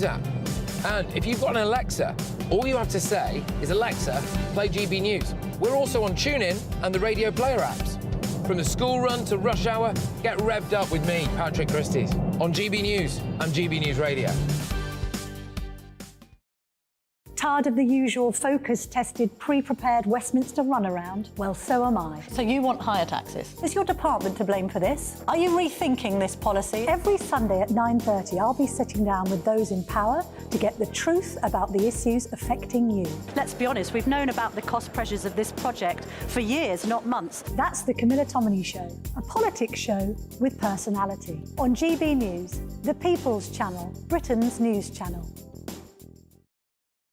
And if you've got an Alexa, all you have to say is, Alexa, play GB News. We're also on TuneIn and the Radio Player apps. From the school run to rush hour, get revved up with me, Patrick Christys, on GB News and GB News Radio. Tired of the usual focus-tested, pre-prepared Westminster runaround? Well, so am I. So you want higher taxes? Is your department to blame for this? Are you rethinking this policy? Every Sunday at 9:30, I'll be sitting down with those in power to get the truth about the issues affecting you. Let's be honest, we've known about the cost pressures of this project for years, not months. That's the Camilla Tominey Show, a politics show with personality. On GB News, the People's Channel, Britain's news channel.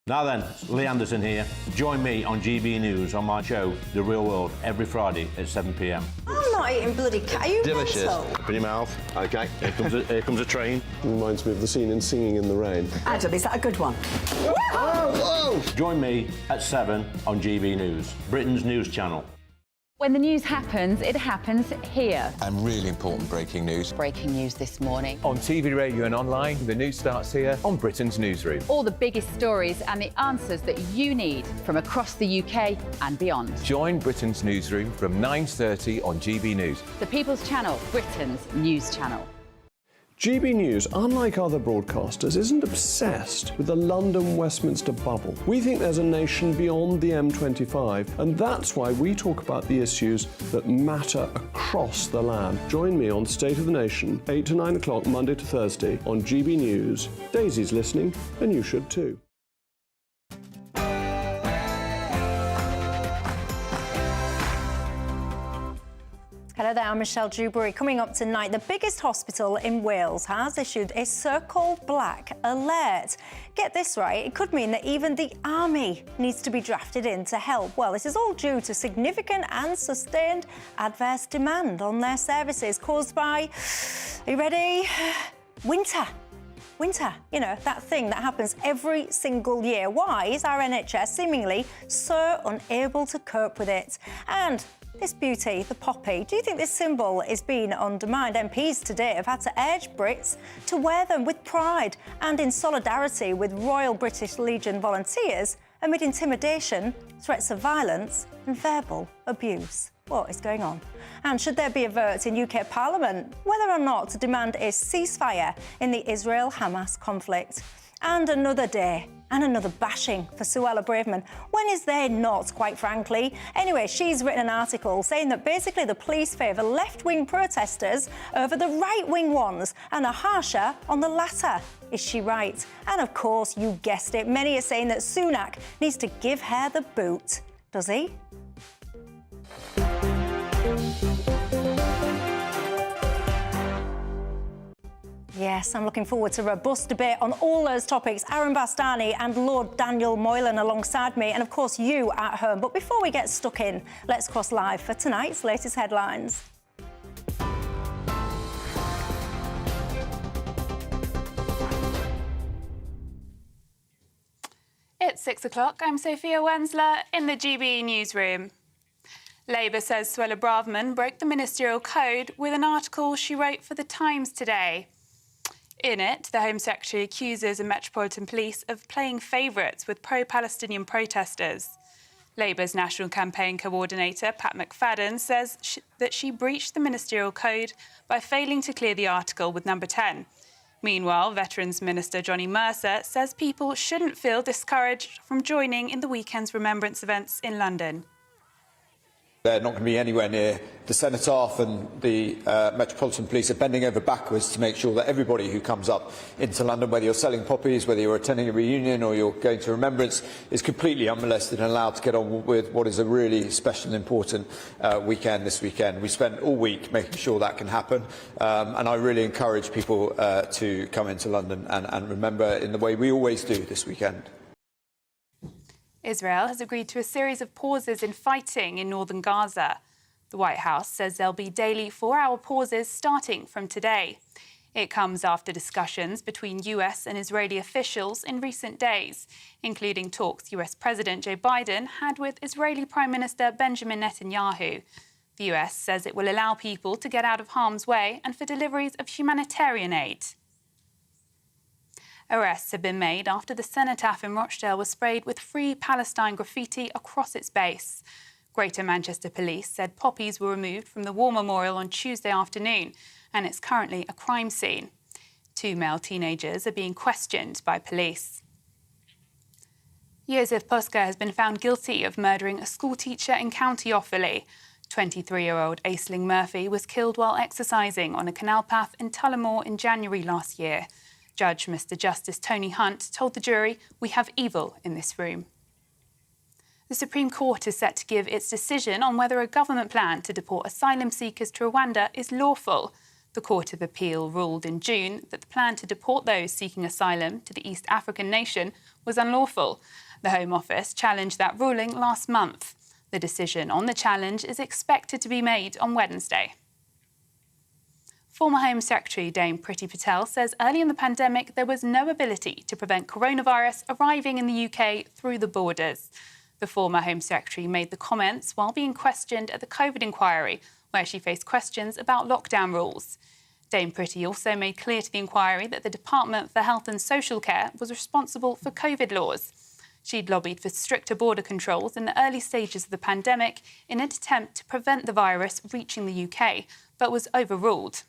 Now then, Lee Anderson here. Join me on GB News on my show, The Real World, every Friday at 7 p.m. I'm not eating bloody cat. Are you delicious? mental? Put your mouth. OK, here comes a train. Reminds me of the scene in Singing in the Rain. Adam, is that a good one? Whoa! Join me at 7 on GB News, Britain's news channel. When the news happens, it happens here. And really important breaking news. Breaking news this morning. On TV, radio and online, the news starts here on Britain's Newsroom. All the biggest stories and the answers that you need from across the UK and beyond. Join Britain's Newsroom from 9:30 on GB News. The People's Channel, Britain's news channel. GB News, unlike other broadcasters, isn't obsessed with the London-Westminster bubble. We think there's a nation beyond the M25, and that's why we talk about the issues that matter across the land. Join me on State of the Nation, 8 to 9 o'clock, Monday to Thursday, on GB News. Daisy's listening, and you should too. Hello there, I'm Michelle Dewberry. Coming up tonight, the biggest hospital in Wales has issued a Circle Black alert. Get this right, it could mean that even the army needs to be drafted in to help. Well, this is all due to significant and sustained adverse demand on their services caused by, are you ready? Winter, you know, that thing that happens every single year. Why is our NHS seemingly so unable to cope with it? And this beauty, the poppy, do you think this symbol is being undermined? MPs today have had to urge Brits to wear them with pride and in solidarity with Royal British Legion volunteers amid intimidation, threats of violence and verbal abuse. What is going on? And should there be a vote in UK Parliament whether or not to demand a ceasefire in the Israel-Hamas conflict? And another day and another bashing for Suella Braverman. When is there not, quite frankly? Anyway, she's written an article saying that basically the police favour left-wing protesters over the right-wing ones and are harsher on the latter. Is she right? And of course, you guessed it, many are saying that Sunak needs to give her the boot. Does he? Yes, I'm looking forward to a robust debate on all those topics. Aaron Bastani and Lord Daniel Moylan alongside me, and of course you at home. But before we get stuck in, let's cross live for tonight's latest headlines. It's 6 o'clock. I'm Sophia Wensler in the GB newsroom. Labour says Suella Braverman broke the ministerial code with an article she wrote for The Times today. In it, the Home Secretary accuses the Metropolitan Police of playing favourites with pro-Palestinian protesters. Labour's National Campaign Coordinator, Pat McFadden, says that she breached the ministerial code by failing to clear the article with number 10. Meanwhile, Veterans Minister Johnny Mercer says people shouldn't feel discouraged from joining in the weekend's Remembrance events in London. They're not going to be anywhere near the Cenotaph, and the Metropolitan Police are bending over backwards to make sure that everybody who comes up into London, whether you're selling poppies, whether you're attending a reunion or you're going to Remembrance, is completely unmolested and allowed to get on with what is a really special and important weekend this weekend. We spent all week making sure that can happen, and I really encourage people to come into London and remember in the way we always do this weekend. Israel has agreed to a series of pauses in fighting in northern Gaza. The White House says there'll be daily 4-hour pauses starting from today. It comes after discussions between US and Israeli officials in recent days, including talks US President Joe Biden had with Israeli Prime Minister Benjamin Netanyahu. The US says it will allow people to get out of harm's way and for deliveries of humanitarian aid. Arrests have been made after the cenotaph in Rochdale was sprayed with Free Palestine graffiti across its base. Greater Manchester Police said poppies were removed from the war memorial on Tuesday afternoon, and it's currently a crime scene. 2 male teenagers are being questioned by police. Josef Puska has been found guilty of murdering a schoolteacher in County Offaly. 23-year-old Aisling Murphy was killed while exercising on a canal path in Tullamore in January last year. Judge Mr. Justice Tony Hunt told the jury, "We have evil in this room." The Supreme Court is set to give its decision on whether a government plan to deport asylum seekers to Rwanda is lawful. The Court of Appeal ruled in June that the plan to deport those seeking asylum to the East African nation was unlawful. The Home Office challenged that ruling last month. The decision on the challenge is expected to be made on Wednesday. Former Home Secretary Dame Priti Patel says early in the pandemic there was no ability to prevent coronavirus arriving in the UK through the borders. The former Home Secretary made the comments while being questioned at the COVID inquiry, where she faced questions about lockdown rules. Dame Priti also made clear to the inquiry that the Department for Health and Social Care was responsible for COVID laws. She'd lobbied for stricter border controls in the early stages of the pandemic in an attempt to prevent the virus reaching the UK, but was overruled.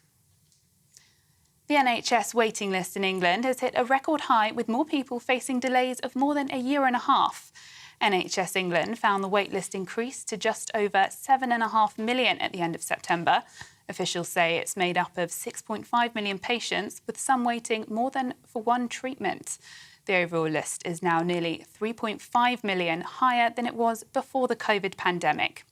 The NHS waiting list in England has hit a record high, with more people facing delays of more than a year and a half. NHS England found the waitlist increased to just over 7.5 million at the end of September. Officials say it's made up of 6.5 million patients, with some waiting more than for one treatment. The overall list is now nearly 3.5 million higher than it was before the COVID pandemic.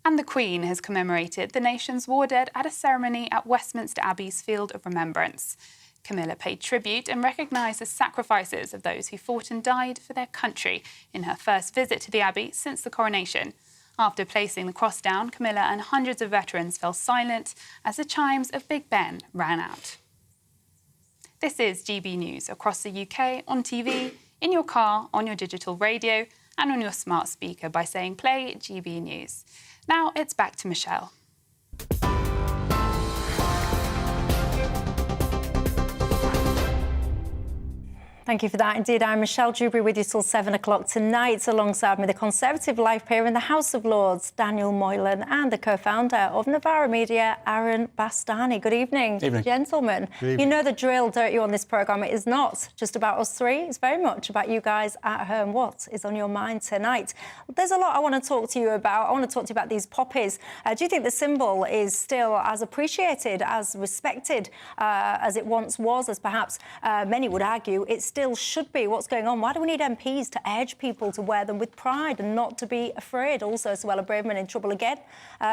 And the Queen has commemorated the nation's war dead at a ceremony at Westminster Abbey's Field of Remembrance. Camilla paid tribute and recognised the sacrifices of those who fought and died for their country in her first visit to the Abbey since the coronation. After placing the cross down, Camilla and hundreds of veterans fell silent as the chimes of Big Ben rang out. This is GB News across the UK, on TV, in your car, on your digital radio and on your smart speaker by saying play GB News. Now it's back to Michelle. Thank you for that. Indeed, I'm Michelle Dewberry with you till 7 o'clock tonight. Alongside me, the Conservative Life Peer in the House of Lords, Daniel Moylan, and the co-founder of Novara Media, Aaron Bastani. Good evening, gentlemen. Good evening. You know the drill, don't you, on this programme? It is not just about us three. It's very much about you guys at home. What is on your mind tonight? There's a lot I want to talk to you about. I want to talk to you about these poppies. Do you think the symbol is still as appreciated, as respected as it once was, as perhaps many would argue it still should be? What's going on? Why do we need MPs to urge people to wear them with pride and not to be afraid? Also, Suella Braverman in trouble again.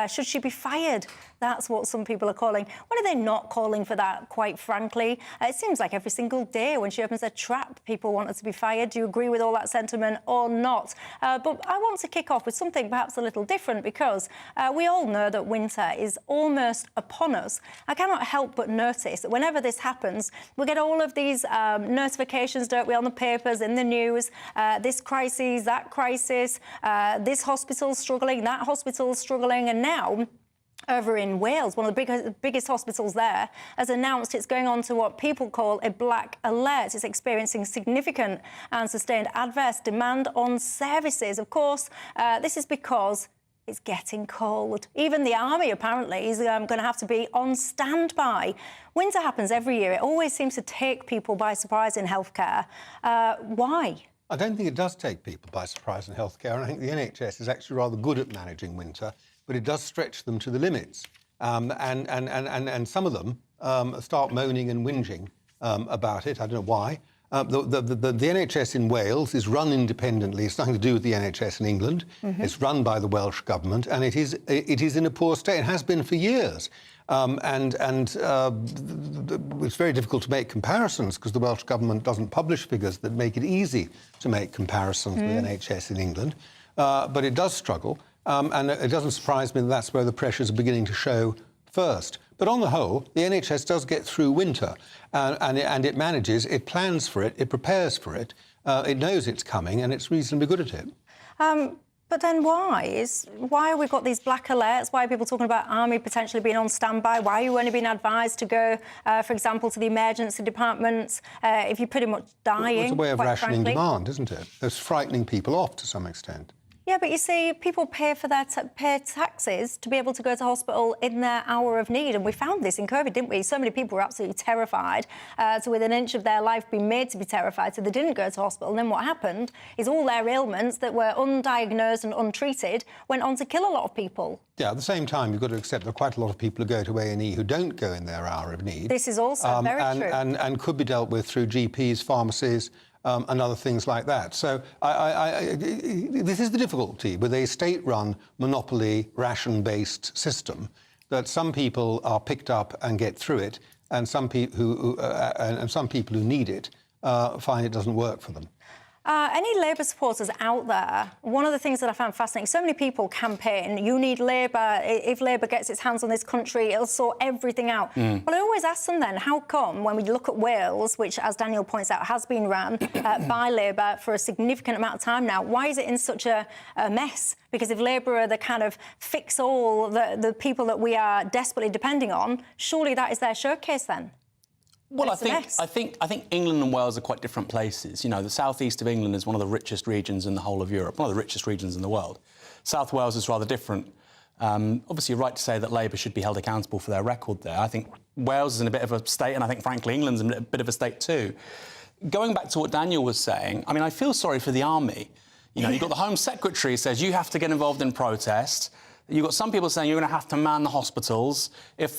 Should she be fired? That's what some people are calling. When are they not calling for that, quite frankly? It seems like every single day when she opens a trap, people want her to be fired. Do you agree with all that sentiment or not? But I want to kick off with something perhaps a little different, because we all know that winter is almost upon us. I cannot help but notice that whenever this happens, we get all of these notifications, don't we, on the papers, in the news, this crisis, that crisis, this hospital's struggling, that hospital's struggling, and now over in Wales, one of the biggest hospitals there has announced it's going on to what people call a black alert. It's experiencing significant and sustained adverse demand on services. Of course, this is because it's getting cold. Even the army, apparently, is going to have to be on standby. Winter happens every year. It always seems to take people by surprise in healthcare. Why? I don't think it does take people by surprise in healthcare. And I think the NHS is actually rather good at managing winter, but it does stretch them to the limits. And some of them start moaning and whinging about it. I don't know why. The NHS in Wales is run independently. It's nothing to do with the NHS in England. Mm-hmm. It's run by the Welsh Government, and it is in a poor state. It has been for years. It's very difficult to make comparisons because the Welsh Government doesn't publish figures that make it easy to make comparisons with the NHS in England. But it does struggle, and it doesn't surprise me that that's where the pressures are beginning to show first. But on the whole, the NHS does get through winter, and it manages, it plans for it, it prepares for it, it knows it's coming, and it's reasonably good at it. But then why have we got these black alerts? Why are people talking about army potentially being on standby? Why are you only being advised to go, for example, to the emergency department if you're pretty much dying? It's a way of rationing frankly? demand, isn't it? It's frightening people off to some extent. Yeah, but you see, people pay for their pay taxes to be able to go to hospital in their hour of need. And we found this in COVID, didn't we? So many people were absolutely terrified to within an inch of their life being made to be terrified, so they didn't go to hospital. And then what happened is all their ailments that were undiagnosed and untreated went on to kill a lot of people. Yeah, at the same time, you've got to accept that quite a lot of people who go to A&E who don't go in their hour of need. This is also very true. And could be dealt with through GPs, pharmacies, and other things like that. So this is the difficulty with a state-run, monopoly, ration-based system, that some people are picked up and get through it, and some people who need it find it doesn't work for them. Any Labour supporters out there, one of the things that I found fascinating, so many people campaign, you need Labour, if Labour gets its hands on this country, it'll sort everything out. But I always ask them then, how come when we look at Wales, which, as Daniel points out, has been run by Labour for a significant amount of time now, why is it in such a mess? Because if Labour are the kind of fix-all, the people that we are desperately depending on, surely that is their showcase then? Well, I think England and Wales are quite different places. You know, the southeast of England is one of the richest regions in the whole of Europe, one of the richest regions in the world. South Wales is rather different. Obviously, you're right to say that Labour should be held accountable for their record there. I think Wales is in a bit of a state, and I think, frankly, England's in a bit of a state too. Going back to what Daniel was saying, I mean, I feel sorry for the army. You know, you've got the Home Secretary says you have to get involved in protest. You've got some people saying you're going to have to man the hospitals. If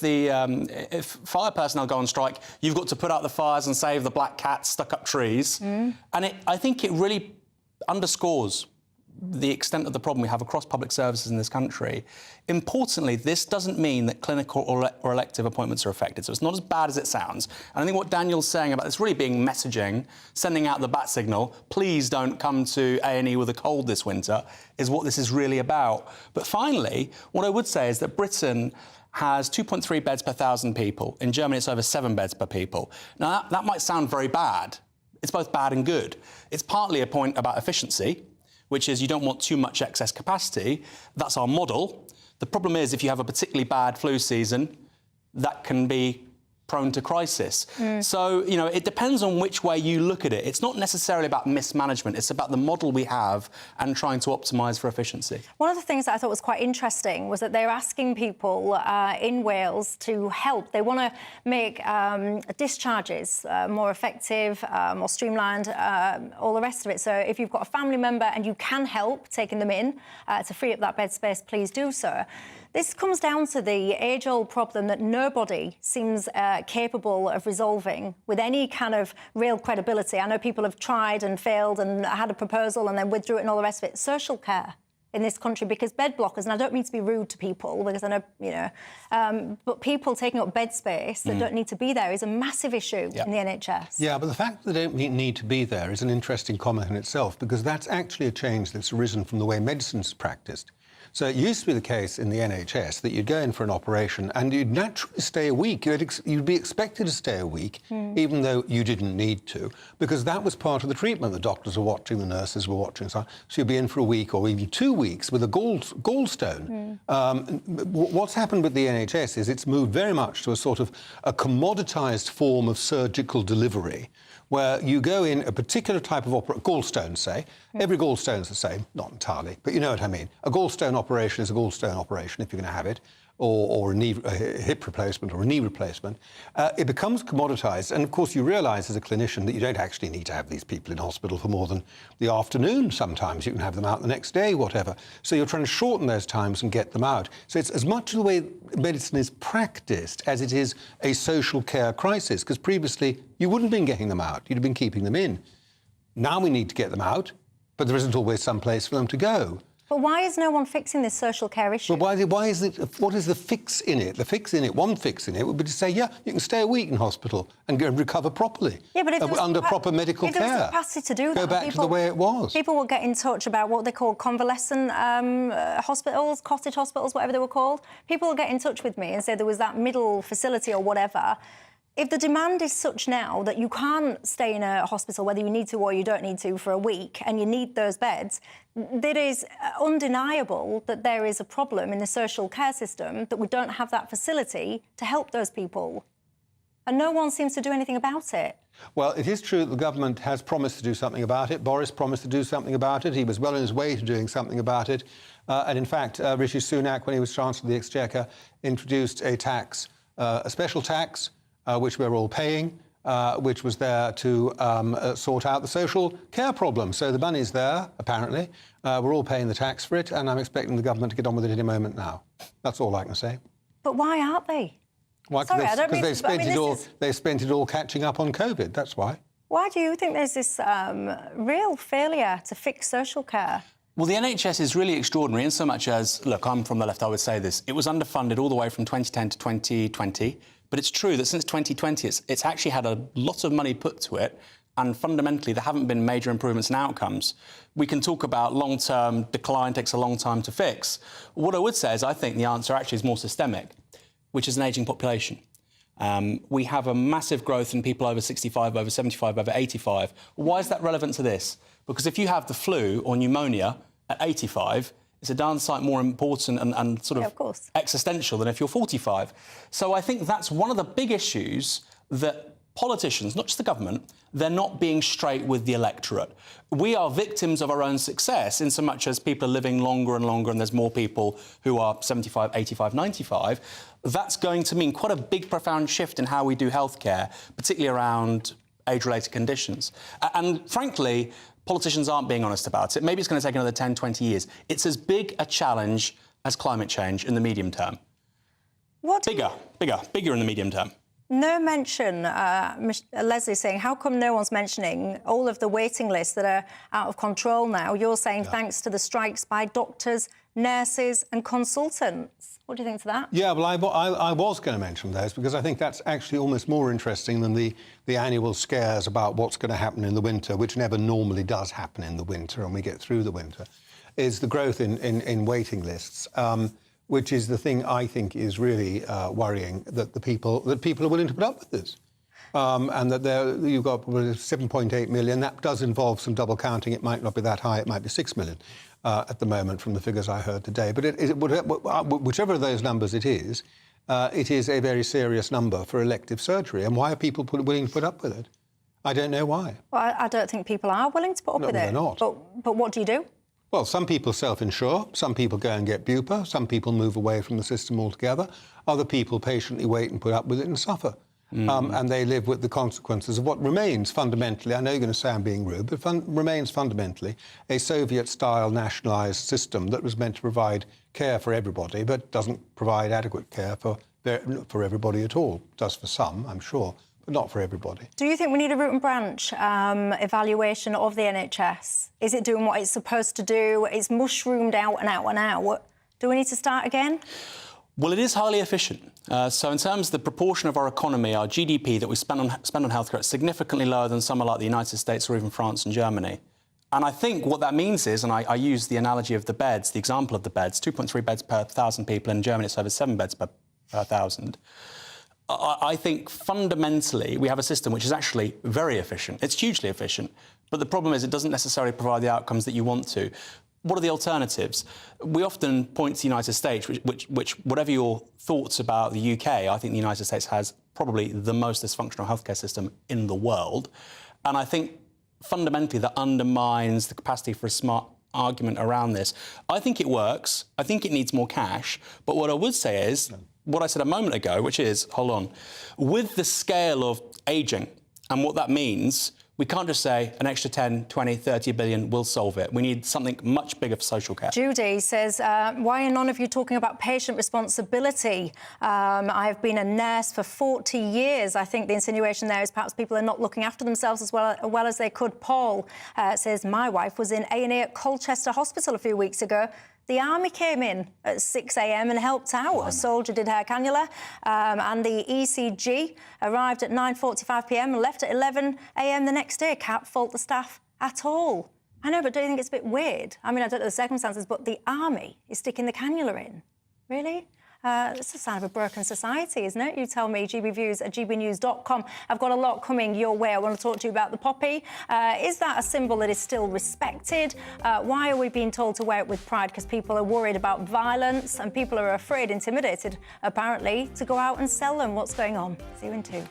fire personnel go on strike, you've got to put out the fires and save the black cats stuck up trees. And I think it really underscores the extent of the problem we have across public services in this country. Importantly, this doesn't mean that clinical or elective appointments are affected, so it's not as bad as it sounds. And I think what Daniel's saying about this really being messaging, sending out the bat signal, please don't come to A&E with a cold this winter, is what this is really about. But finally, what I would say is that Britain has 2.3 beds per 1,000 people. In Germany, it's over 7 beds per people. Now, that might sound very bad. It's both bad and good. It's partly a point about efficiency, which is you don't want too much excess capacity. That's our model. The problem is if you have a particularly bad flu season, that can be prone to crisis. So, you know, it depends on which way you look at it. It's not necessarily about mismanagement. It's about the model we have and trying to optimise for efficiency. One of the things that I thought was quite interesting was that they're asking people in Wales to help. They want to make discharges more effective, more streamlined, all the rest of it. So if you've got a family member and you can help taking them in to free up that bed space, please do so. This comes down to the age-old problem that nobody seems capable of resolving with any kind of real credibility. I know people have tried and failed and had a proposal and then withdrew it and all the rest of it. Social care in this country, because bed blockers, and I don't mean to be rude to people, because I know, you know, but people taking up bed space that don't need to be there is a massive issue in the NHS. Yeah, but the fact that they don't need to be there is an interesting comment in itself, because that's actually a change that's arisen from the way medicine's practiced. So it used to be the case in the NHS that you'd go in for an operation and you'd naturally stay a week. You'd be expected to stay a week, even though you didn't need to, because that was part of the treatment. The doctors were watching, the nurses were watching, so you'd be in for a week or even 2 weeks with a gallstone. What's happened with the NHS is it's moved very much to a sort of a commoditised form of surgical delivery, where you go in a particular type of gallstone, say. Every gallstone's the same, not entirely, but you know what I mean. A gallstone operation is a gallstone operation if you're going to have it, or a hip replacement or a knee replacement. It becomes commoditised, and of course you realise as a clinician that you don't actually need to have these people in hospital for more than the afternoon sometimes. You can have them out the next day, whatever. So you're trying to shorten those times and get them out. So it's as much the way medicine is practised as it is a social care crisis, because previously you wouldn't have been getting them out, you'd have been keeping them in. Now we need to get them out, but there isn't always some place for them to go. But why is no one fixing this social care issue? But why is it? What is the fix in it? The fix in it, one fix in it, would be to say, yeah, you can stay a week in hospital and go and recover properly. Yeah, but if under proper medical care. If there was capacity to do that, go back to the way it was. People will get in touch about what they call convalescent hospitals, cottage hospitals, whatever they were called. People will get in touch with me and say there was that middle facility or whatever. If the demand is such now that you can't stay in a hospital whether you need to or you don't need to for a week and you need those beds, it is undeniable that there is a problem in the social care system, that we don't have that facility to help those people. And no one seems to do anything about it. Well, it is true that the government has promised to do something about it. Boris promised to do something about it. He was well on his way to doing something about it. And in fact, Rishi Sunak, when he was Chancellor of the Exchequer, introduced a tax, a special tax, which we're all paying, which was there to sort out the social care problem. So the money's there, apparently. We're all paying the tax for it, and I'm expecting the government to get on with it any moment now. That's all I can say. But why aren't they? Why? Because they spent it all catching up on COVID, that's why. Why do you think there's this real failure to fix social care? Well, the NHS is really extraordinary in so much as, look, I'm from the left, I would say this, it was underfunded all the way from 2010 to 2020, but it's true that since 2020 it's actually had a lot of money put to it, and fundamentally there haven't been major improvements in outcomes. We can talk about long-term decline, takes a long time to fix. What I would say is I think the answer actually is more systemic, which is an ageing population. We have a massive growth in people over 65, over 75, over 85. Why is that relevant to this? Because if you have the flu or pneumonia at 85, it's a darn sight more important and sort of existential than if you're 45. So I think that's one of the big issues that politicians, not just the government, they're not being straight with the electorate. We are victims of our own success in so much as people are living longer and longer and there's more people who are 75, 85, 95. That's going to mean quite a big, profound shift in how we do healthcare, particularly around age-related conditions. And frankly, politicians aren't being honest about it. Maybe it's going to take another 10, 20 years. It's as big a challenge as climate change in the medium term. Bigger in the medium term. No mention, Leslie saying, how come no one's mentioning all of the waiting lists that are out of control now? You're saying thanks to the strikes by doctors, nurses and consultants. What do you think to that? Yeah, well, I was going to mention those because I think that's actually almost more interesting than the annual scares about what's going to happen in the winter, which never normally does happen in the winter, and we get through the winter, is the growth in waiting lists. Which is the thing I think is really worrying, that people are willing to put up with this. And that you've got 7.8 million. That does involve some double counting. It might not be that high. It might be 6 million at the moment from the figures I heard today. But whichever of those numbers it is a very serious number for elective surgery. And why are people willing to put up with it? I don't know why. Well, I don't think people are willing to put up with it. No, they're not. But what do you do? Well, some people self-insure, some people go and get bupa, some people move away from the system altogether, other people patiently wait and put up with it and suffer. And they live with the consequences of what remains fundamentally, I know you're going to say I'm being rude, but remains fundamentally a Soviet-style nationalised system that was meant to provide care for everybody, but doesn't provide adequate care for everybody at all. It does for some, I'm sure, but not for everybody. Do you think we need a root and branch evaluation of the NHS? Is it doing what it's supposed to do? It's mushroomed out and out and out. Do we need to start again? Well, it is highly efficient. So in terms of the proportion of our economy, our GDP that we spend on healthcare, it's significantly lower than somewhere like the United States or even France and Germany. And I think what that means is, and I use the analogy of the beds, the example of the beds, 2.3 beds per 1,000 people. In Germany, it's over 7 beds per 1,000. I think fundamentally we have a system which is actually very efficient. It's hugely efficient. But the problem is it doesn't necessarily provide the outcomes that you want to. What are the alternatives? We often point to the United States, which whatever your thoughts about the UK, I think the United States has probably the most dysfunctional healthcare system in the world. And I think fundamentally that undermines the capacity for a smart argument around this. I think it works. I think it needs more cash. But what I would say is what I said a moment ago, which is, hold on, with the scale of ageing and what that means, we can't just say an extra 10, 20, 30 billion will solve it. We need something much bigger for social care. Judy says, why are none of you talking about patient responsibility? I've been a nurse for 40 years. I think the insinuation there is perhaps people are not looking after themselves as well as they could. Paul says, my wife was in A&E at Colchester Hospital a few weeks ago. The army came in at 6 a.m. and helped out. A soldier did her cannula, and the ECG arrived at 9:45 p.m. and left at 11 a.m. the next day. Can't fault the staff at all. I know, but don't you think it's a bit weird? I mean, I don't know the circumstances, but the army is sticking the cannula in. Really? It's a sign of a broken society, isn't it? You tell me. GBviews at gbnews.com. I've got a lot coming your way. I want to talk to you about the poppy. Is that a symbol that is still respected? Why are we being told to wear it with pride? Because people are worried about violence and people are afraid, intimidated, apparently, to go out and sell them. What's going on? See you in 2.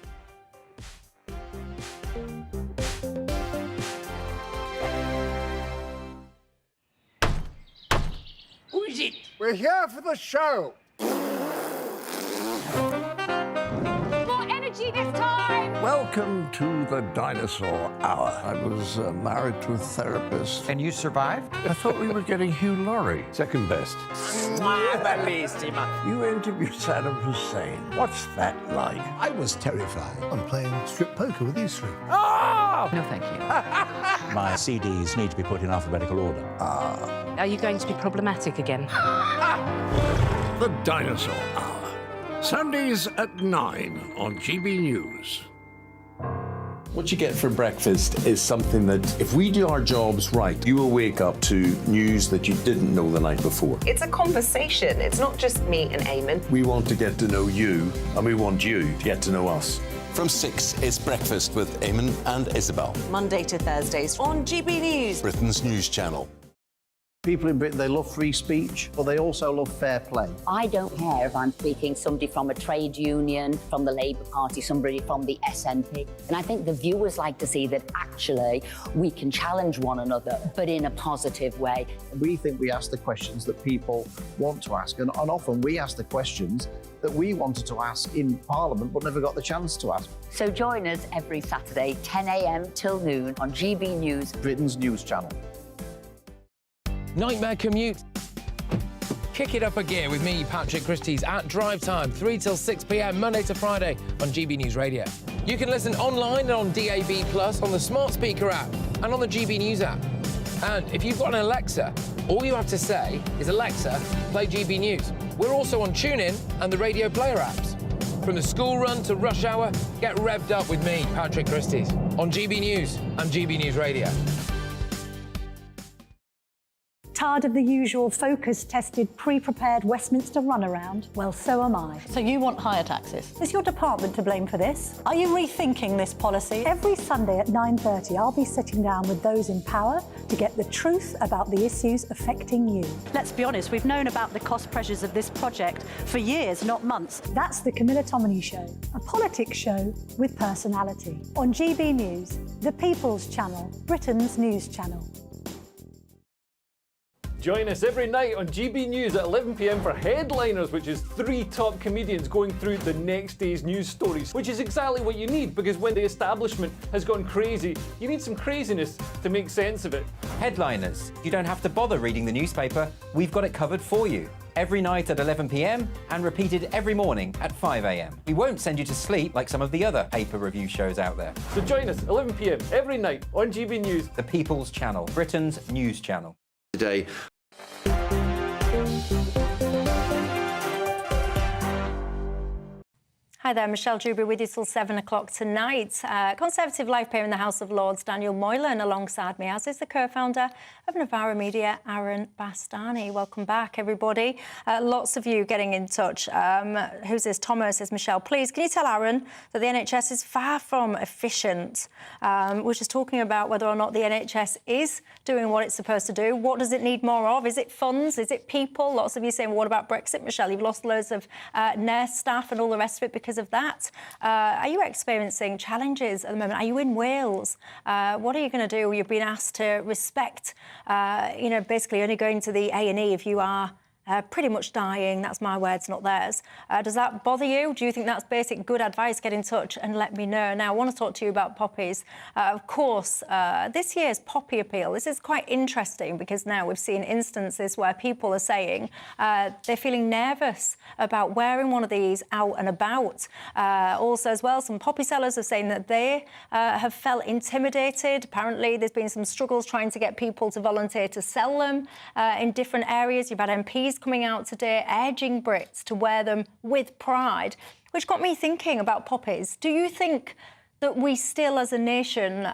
Who is it? We're here for the show. More energy this time! Welcome to the Dinosaur Hour. I was married to a therapist. And you survived? I thought we were getting Hugh Laurie. Second best. You interviewed Saddam Hussein. What's that like? I was terrified. I'm playing strip poker with these 3. Oh! No, thank you. My CDs need to be put in alphabetical order. Are you going to be problematic again? The Dinosaur Hour. Sundays at 9 on GB News. What you get for breakfast is something that, if we do our jobs right, you will wake up to news that you didn't know the night before. It's a conversation. It's not just me and Eamon. We want to get to know you, and we want you to get to know us. From 6, it's Breakfast with Eamon and Isabel. Monday to Thursdays on GB News. Britain's news channel. People in Britain, they love free speech, but they also love fair play. I don't care if I'm speaking somebody from a trade union, from the Labour Party, somebody from the SNP. And I think the viewers like to see that actually we can challenge one another, but in a positive way. We think we ask the questions that people want to ask, and often we ask the questions that we wanted to ask in Parliament but never got the chance to ask. So join us every Saturday, 10 a.m. till noon on GB News, Britain's news channel. Nightmare commute. Kick it up a gear with me, Patrick Christie's, at drive time, 3 till 6 p.m, Monday to Friday on GB News Radio. You can listen online and on DAB+, on the smart speaker app and on the GB News app. And if you've got an Alexa, all you have to say is, Alexa, play GB News. We're also on TuneIn and the Radio Player apps. From the school run to rush hour, get revved up with me, Patrick Christie's, on GB News and GB News Radio. Tired of the usual focus-tested, pre-prepared Westminster runaround? Well, so am I. So you want higher taxes? Is your department to blame for this? Are you rethinking this policy? Every Sunday at 9:30, I'll be sitting down with those in power to get the truth about the issues affecting you. Let's be honest, we've known about the cost pressures of this project for years, not months. That's the Camilla Tominey Show, a politics show with personality. On GB News, the People's Channel, Britain's news channel. Join us every night on GB News at 11 p.m. for Headliners, which is 3 top comedians going through the next day's news stories, which is exactly what you need, because when the establishment has gone crazy, you need some craziness to make sense of it. Headliners. You don't have to bother reading the newspaper. We've got it covered for you. Every night at 11 p.m. and repeated every morning at 5 a.m. We won't send you to sleep like some of the other paper review shows out there. So join us 11 p.m. every night on GB News. The People's Channel, Britain's news channel. Today. Hi there, Michelle Dewberry with you till 7 o'clock tonight. Conservative Life Peer in the House of Lords, Daniel Moylan, alongside me, as is the co-founder of Novara Media, Aaron Bastani. Welcome back, everybody. Lots of you getting in touch. Who's this? Thomas says, Michelle, please, can you tell Aaron that the NHS is far from efficient? We're just talking about whether or not the NHS is doing what it's supposed to do. What does it need more of? Is it funds? Is it people? Lots of you saying, well, what about Brexit, Michelle? You've lost loads of nurse staff and all the rest of it because of that. Are you experiencing challenges at the moment? Are you in Wales? What are you going to do? You've been asked to respect, basically only going to the A&E if you are pretty much dying. That's my words, not theirs. Does that bother you? Do you think that's basic good advice? Get in touch and let me know. Now, I want to talk to you about poppies. Of course, this year's poppy appeal, this is quite interesting because now we've seen instances where people are saying they're feeling nervous about wearing one of these out and about. Also, as well, some poppy sellers are saying that they have felt intimidated. Apparently, there's been some struggles trying to get people to volunteer to sell them in different areas. You've had MPs coming out today urging Brits to wear them with pride, which got me thinking about poppies. Do you think that we still, as a nation,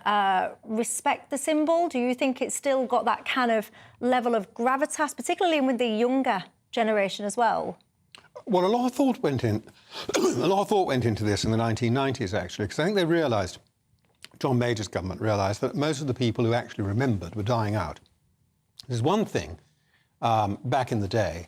respect the symbol? Do you think it's still got that kind of level of gravitas, particularly with the younger generation as well? Well, a lot of thought went in. A lot of thought went into this in the 1990s, actually, because I think they realised, John Major's government realised, that most of the people who actually remembered were dying out. There's one thing back in the day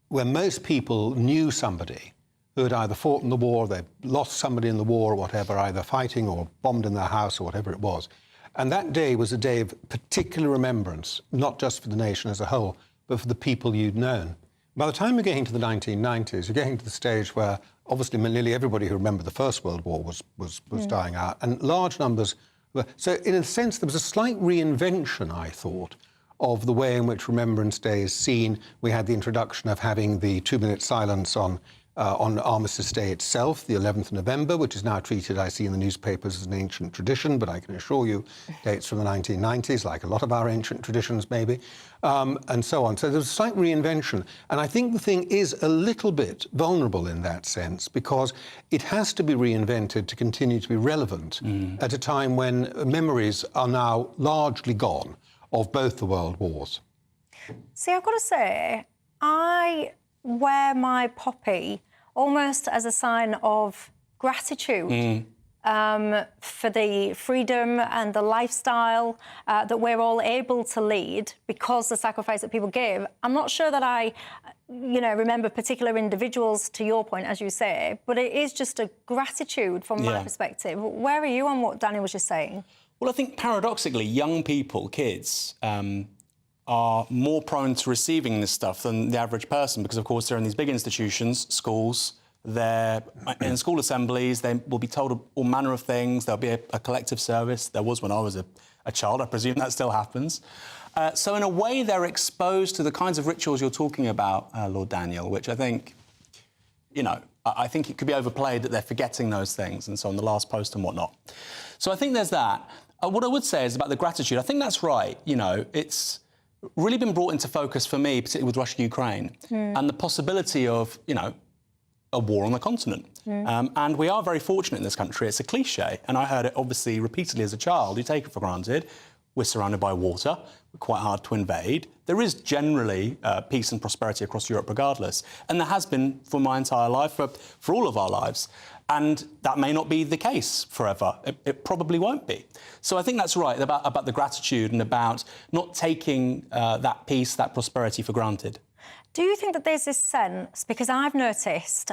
where most people knew somebody who had either fought in the war, they lost somebody in the war or whatever, either fighting or bombed in their house or whatever it was. And that day was a day of particular remembrance, not just for the nation as a whole, but for the people you'd known. By the time you're getting to the 1990s, you're getting to the stage where obviously nearly everybody who remembered the First World War was dying out, and large numbers were... So in a sense, there was a slight reinvention, I thought, of the way in which Remembrance Day is seen. We had the introduction of having the 2-minute silence on Armistice Day itself, the 11th of November, which is now treated, I see in the newspapers, as an ancient tradition, but I can assure you dates from the 1990s, like a lot of our ancient traditions, maybe, and so on. So there's a slight reinvention. And I think the thing is a little bit vulnerable in that sense, because it has to be reinvented to continue to be relevant at a time when memories are now largely gone of both the world wars. See, I've got to say, I wear my poppy almost as a sign of gratitude for the freedom and the lifestyle that we're all able to lead because the sacrifice that people give. I'm not sure that I, remember particular individuals, to your point, as you say, but it is just a gratitude from my perspective. Where are you on what Danny was just saying? Well, I think paradoxically, young people, kids, are more prone to receiving this stuff than the average person because, of course, they're in these big institutions, schools, they're in school assemblies, they will be told all manner of things, there'll be a collective service. There was when I was a child, I presume that still happens. So in a way, they're exposed to the kinds of rituals you're talking about, Lord Daniel, which I think, I think it could be overplayed that they're forgetting those things and so on, the last post and whatnot. So I think there's that. What I would say is about the gratitude, I think that's right. It's really been brought into focus for me, particularly with Russia-Ukraine, and the possibility of, a war on the continent. And we are very fortunate in this country. It's a cliche, and I heard it obviously repeatedly as a child. You take it for granted. We're surrounded by water. We're quite hard to invade. There is generally peace and prosperity across Europe regardless. And there has been for my entire life, for all of our lives. And that may not be the case forever. It probably won't be. So I think that's right about the gratitude and about not taking that peace, that prosperity for granted. Do you think that there's this sense, because I've noticed,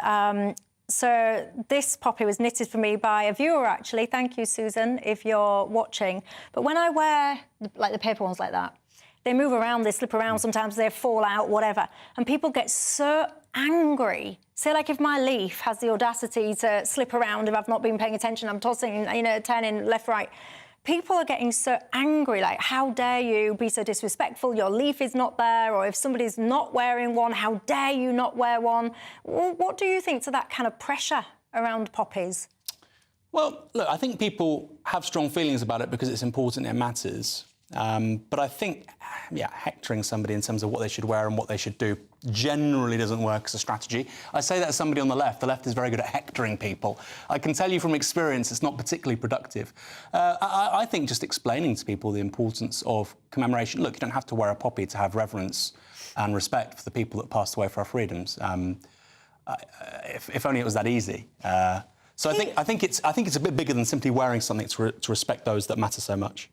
so this poppy was knitted for me by a viewer, actually. Thank you, Susan, if you're watching. But when I wear, the paper ones like that, they move around, they slip around, sometimes they fall out, whatever. And people get so angry. Say, like, if my leaf has the audacity to slip around, if I've not been paying attention, I'm tossing, turning left, right. People are getting so angry, like, how dare you be so disrespectful? Your leaf is not there. Or if somebody's not wearing one, how dare you not wear one? What do you think to that kind of pressure around poppies? Well, look, I think people have strong feelings about it because it's important, it matters. But I think, hectoring somebody in terms of what they should wear and what they should do generally doesn't work as a strategy. I say that as somebody on the left. The left is very good at hectoring people. I can tell you from experience it's not particularly productive. I think just explaining to people the importance of commemoration. Look, you don't have to wear a poppy to have reverence and respect for the people that passed away for our freedoms. If only it was that easy. So I think it's a bit bigger than simply wearing something to respect those that matter so much.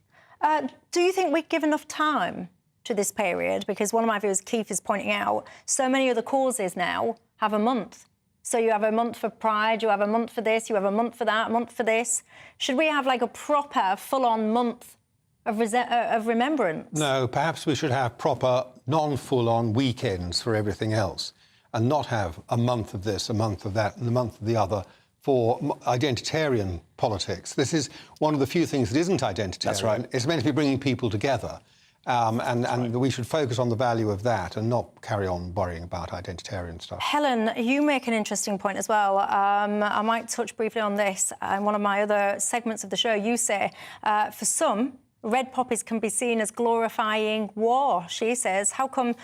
Do you think we give enough time to this period? Because one of my viewers, Keith, is pointing out so many of the causes now have a month. So you have a month for Pride, you have a month for this, you have a month for that, a month for this. Should we have like a proper, full-on month of remembrance? No, perhaps we should have proper, non-full-on weekends for everything else and not have a month of this, a month of that and a month of the other for identitarian politics. This is one of the few things that isn't identitarian. That's right. It's meant to be bringing people together. And we should focus on the value of that and not carry on worrying about identitarian stuff. Helen, you make an interesting point as well. I might touch briefly on this. In one of my other segments of the show, you say, for some, red poppies can be seen as glorifying war, she says. How come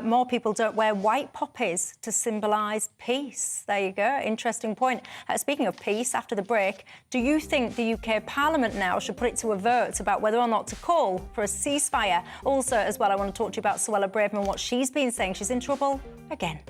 more people don't wear white poppies to symbolise peace? There you go, interesting point. Speaking of peace, after the break, do you think the UK Parliament now should put it to a vote about whether or not to call for a ceasefire? Also, as well, I want to talk to you about Suella Braverman, what she's been saying. She's in trouble again.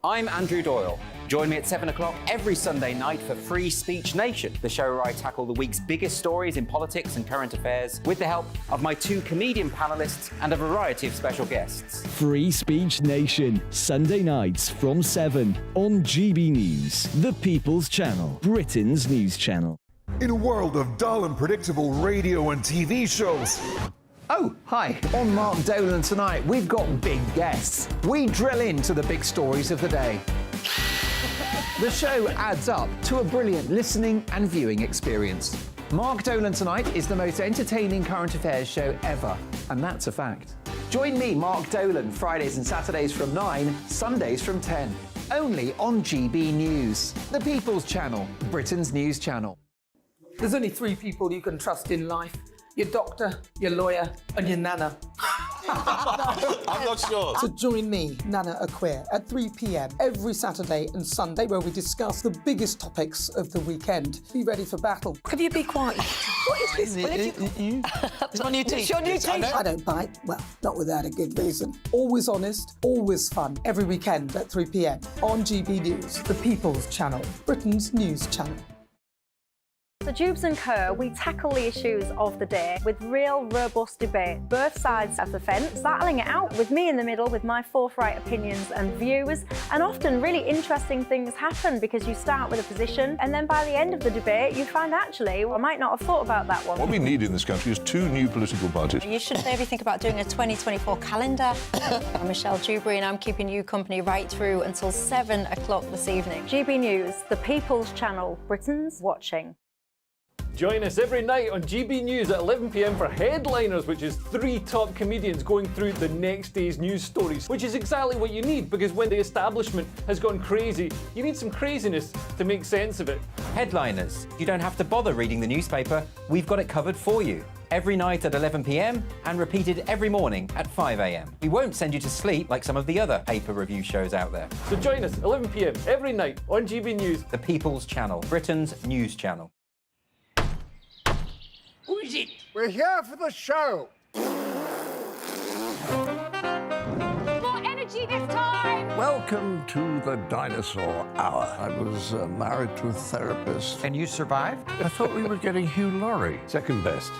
I'm Andrew Doyle. Join me at 7 o'clock every Sunday night for Free Speech Nation, the show where I tackle the week's biggest stories in politics and current affairs with the help of my 2 comedian panellists and a variety of special guests. Free Speech Nation, Sunday nights from 7 on GB News, the People's Channel, Britain's news channel. In a world of dull and predictable radio and TV shows. Oh, hi. On Mark Dolan tonight, we've got big guests. We drill into the big stories of the day. The show adds up to a brilliant listening and viewing experience. Mark Dolan Tonight is the most entertaining current affairs show ever, and that's a fact. Join me, Mark Dolan, Fridays and Saturdays from 9, Sundays from 10. Only on GB News, the People's Channel, Britain's news channel. There's only 3 people you can trust in life. Your doctor, your lawyer, and your nana. I'm not sure. So join me, Nana Aquare, at 3 p.m. every Saturday and Sunday, where we discuss the biggest topics of the weekend. Be ready for battle. Can you be quiet? What is this? It's my new teeth. It's your new teeth. I don't bite. Well, not without a good reason. Always honest, always fun. Every weekend at 3 p.m. on GB News, the People's Channel, Britain's news channel. So Dewbs and Co, we tackle the issues of the day with real, robust debate, both sides of the fence, battling it out with me in the middle with my forthright opinions and views. And often really interesting things happen because you start with a position and then by the end of the debate you find actually, well, I might not have thought about that one. What we need in this country is 2 new political parties. You should maybe think about doing a 2024 calendar. I'm Michelle Dewberry and I'm keeping you company right through until 7 o'clock this evening. GB News, the People's Channel, Britain's watching. Join us every night on GB News at 11 p.m. for Headliners, which is 3 top comedians going through the next day's news stories, which is exactly what you need, because when the establishment has gone crazy, you need some craziness to make sense of it. Headliners. You don't have to bother reading the newspaper. We've got it covered for you. Every night at 11 p.m. and repeated every morning at 5 a.m. We won't send you to sleep like some of the other paper review shows out there. So join us 11 p.m. every night on GB News, the People's Channel, Britain's news channel. Who is it? We're here for the show. More energy this time! Welcome to the dinosaur hour. I was married to a therapist. And you survived? I thought we were getting Hugh Laurie. Second best.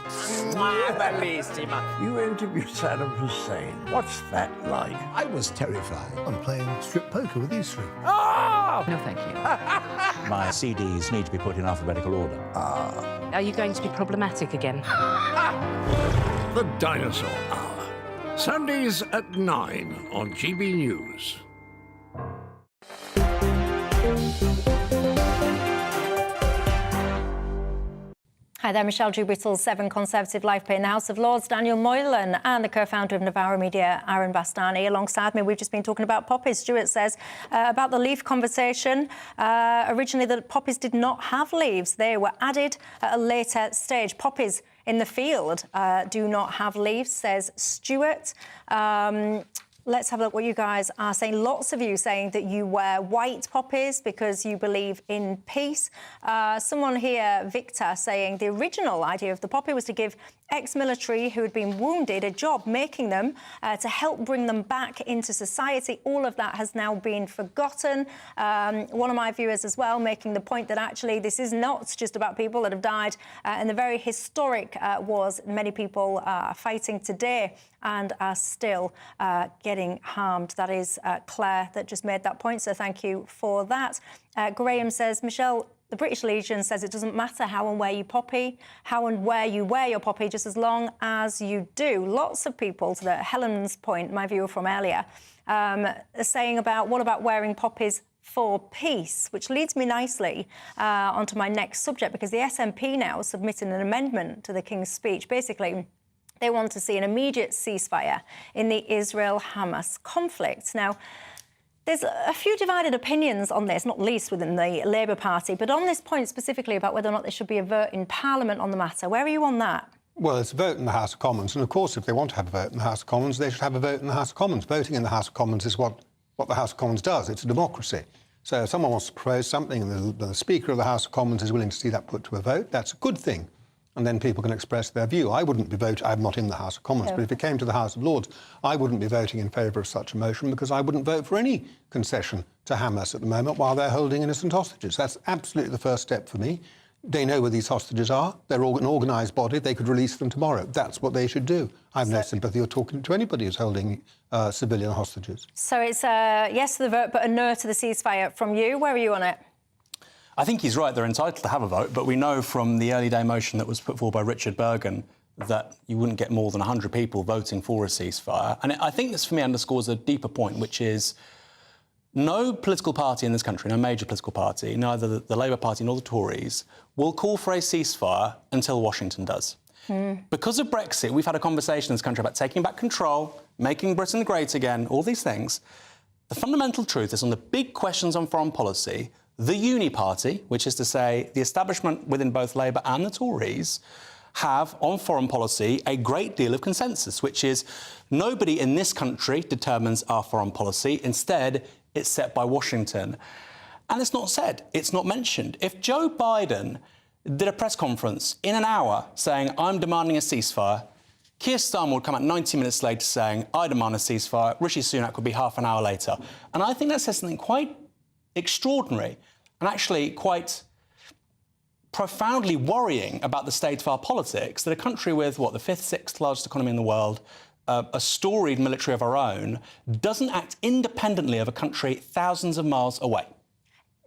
You interviewed Saddam Hussein. What's that like? I was terrified. I'm playing strip poker with these 3. Oh! No, thank you. My CDs need to be put in alphabetical order. Are you going to be problematic again? The Dinosaur Hour. Sundays at 9 on GB News. Hi there, Michelle Dewberry, 7 Conservative Life Pay in the House of Lords, Daniel Moylan, and the co-founder of Novara Media, Aaron Bastani. Alongside me, we've just been talking about poppies. Stuart says about the leaf conversation. Originally, the poppies did not have leaves. They were added at a later stage. Poppies in the field do not have leaves, says Stuart. Let's have a look what you guys are saying. Lots of you saying that you wear white poppies because you believe in peace. Someone here, Victor, saying the original idea of the poppy was to give ex-military who had been wounded a job, making them to help bring them back into society. All of that has now been forgotten. One of my viewers as well making the point that actually this is not just about people that have died in the very historic wars many people are fighting today and are still getting harmed. That is Claire that just made that point, so thank you for that. Graham says, Michelle, the British Legion says it doesn't matter how and where you poppy, how and where you wear your poppy, just as long as you do. Lots of people, to Helen's point, my viewer from earlier, are saying about what about wearing poppies for peace, which leads me nicely onto my next subject, because the SNP now submitted an amendment to the King's speech. Basically, they want to see an immediate ceasefire in the Israel-Hamas conflict. Now, there's a few divided opinions on this, not least within the Labour Party, but on this point specifically about whether or not there should be a vote in Parliament on the matter. Where are you on that? Well, it's a vote in the House of Commons, and of course, if they want to have a vote in the House of Commons, they should have a vote in the House of Commons. Voting in the House of Commons is what the House of Commons does. It's a democracy. So if someone wants to propose something and the Speaker of the House of Commons is willing to see that put to a vote, that's a good thing. and then people can express their view. I wouldn't be voting, I'm not in the House of Commons, but if it came to the House of Lords, I wouldn't be voting in favour of such a motion because I wouldn't vote for any concession to Hamas at the moment while they're holding innocent hostages. That's absolutely the first step for me. They know where these hostages are. They're an organised body. They could release them tomorrow. That's what they should do. I have no sympathy or talking to anybody who's holding civilian hostages. So it's a yes to the vote, but a no to the ceasefire from you. Where are you on it? I think he's right. They're entitled to have a vote, but we know from the early day motion that was put forward by Richard Bergen that you wouldn't get more than 100 people voting for a ceasefire. And I think this, for me, underscores a deeper point, which is no political party in this country, no major political party, neither the Labour Party nor the Tories, will call for a ceasefire until Washington does. Because of Brexit, we've had a conversation in this country about taking back control, making Britain great again, all these things. The fundamental truth is on the big questions on foreign policy, the uni party, which is to say the establishment within both Labour and the Tories, have on foreign policy a great deal of consensus, which is nobody in this country determines our foreign policy. Instead, it's set by Washington. And it's not said, it's not mentioned. If Joe Biden did a press conference in an hour saying, I'm demanding a ceasefire, Keir Starmer would come out 90 minutes later saying, I demand a ceasefire, Rishi Sunak would be half an hour later. And I think that says something quite extraordinary and actually quite profoundly worrying about the state of our politics, that a country with, what, the 5th, 6th largest economy in the world, a storied military of our own, doesn't act independently of a country thousands of miles away.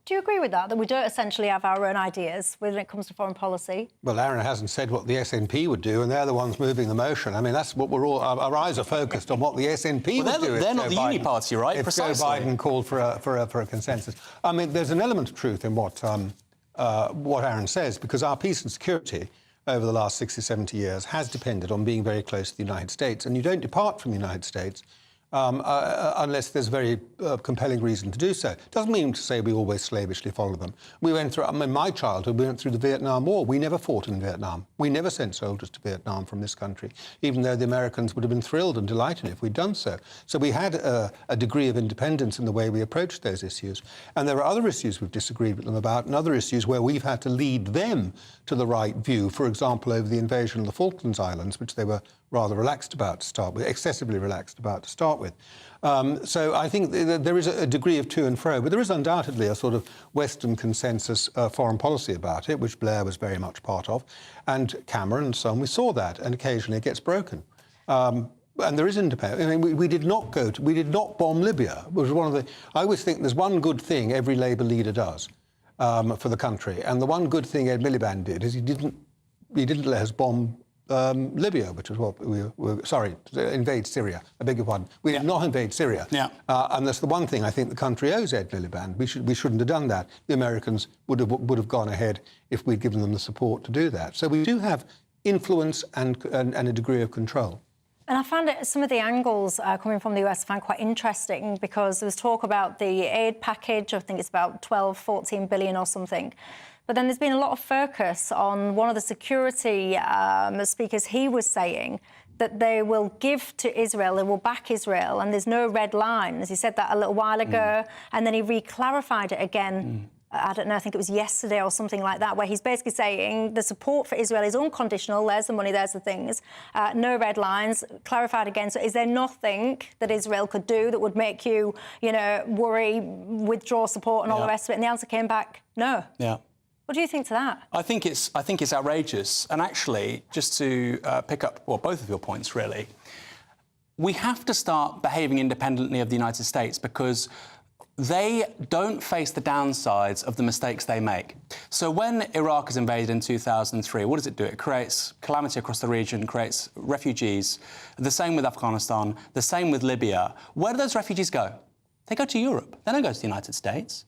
Do you agree with that we don't essentially have our own ideas when it comes to foreign policy? Well, Aaron hasn't said what the SNP would do, and they're the ones moving the motion. I mean, that's what we're all... Our eyes are focused on what the SNP would do. They're not the uni party, right? If Joe Biden called for a consensus. I mean, there's an element of truth in what Aaron says, because our peace and security over the last 60, 70 years has depended on being very close to the United States, and you don't depart from the United States unless there's a very compelling reason to do so. Doesn't mean to say we always slavishly follow them. We went through, in my childhood, we went through the Vietnam War. We never fought in Vietnam. We never sent soldiers to Vietnam from this country, even though the Americans would have been thrilled and delighted if we'd done so. So we had a degree of independence in the way we approached those issues. And there are other issues we've disagreed with them about, and other issues where we've had to lead them to the right view, for example, over the invasion of the Falklands Islands, which they were rather relaxed about to start with, excessively relaxed about to start with. So I think there is a degree of to and fro, but there is undoubtedly a sort of Western consensus foreign policy about it, which Blair was very much part of, and Cameron and so on. We saw that, and occasionally it gets broken. And there is independence. I mean, we did not bomb Libya. It was one of the... I always think there's one good thing every Labour leader does for the country, and the one good thing Ed Miliband did is he didn't let us bomb Libya, which is what we were... Sorry, invade Syria. I beg your pardon. We did not invade Syria. And that's the one thing I think the country owes Ed Miliband. We shouldn't have done that. The Americans would have gone ahead if we'd given them the support to do that. So we do have influence and a degree of control. And I found some of the angles coming from the US I found quite interesting, because there was talk about the aid package. I think it's about 12, 14 billion or something. But then there's been a lot of focus on one of the security speakers. He was saying that they will give to Israel, they will back Israel, and there's no red lines. He said that a little while ago, and then he re-clarified it again. I don't know, I think it was yesterday or something like that, where he's basically saying the support for Israel is unconditional. There's the money, there's the things. No red lines. Clarified again. So is there nothing that Israel could do that would make you, worry, withdraw support and all the rest of it? And the answer came back, no. What do you think to that? I think it's outrageous. And actually, just to pick up both of your points, really, we have to start behaving independently of the United States, because they don't face the downsides of the mistakes they make. So when Iraq is invaded in 2003, what does it do? It creates calamity across the region, creates refugees. The same with Afghanistan, the same with Libya. Where do those refugees go? They go to Europe. They don't go to the United States.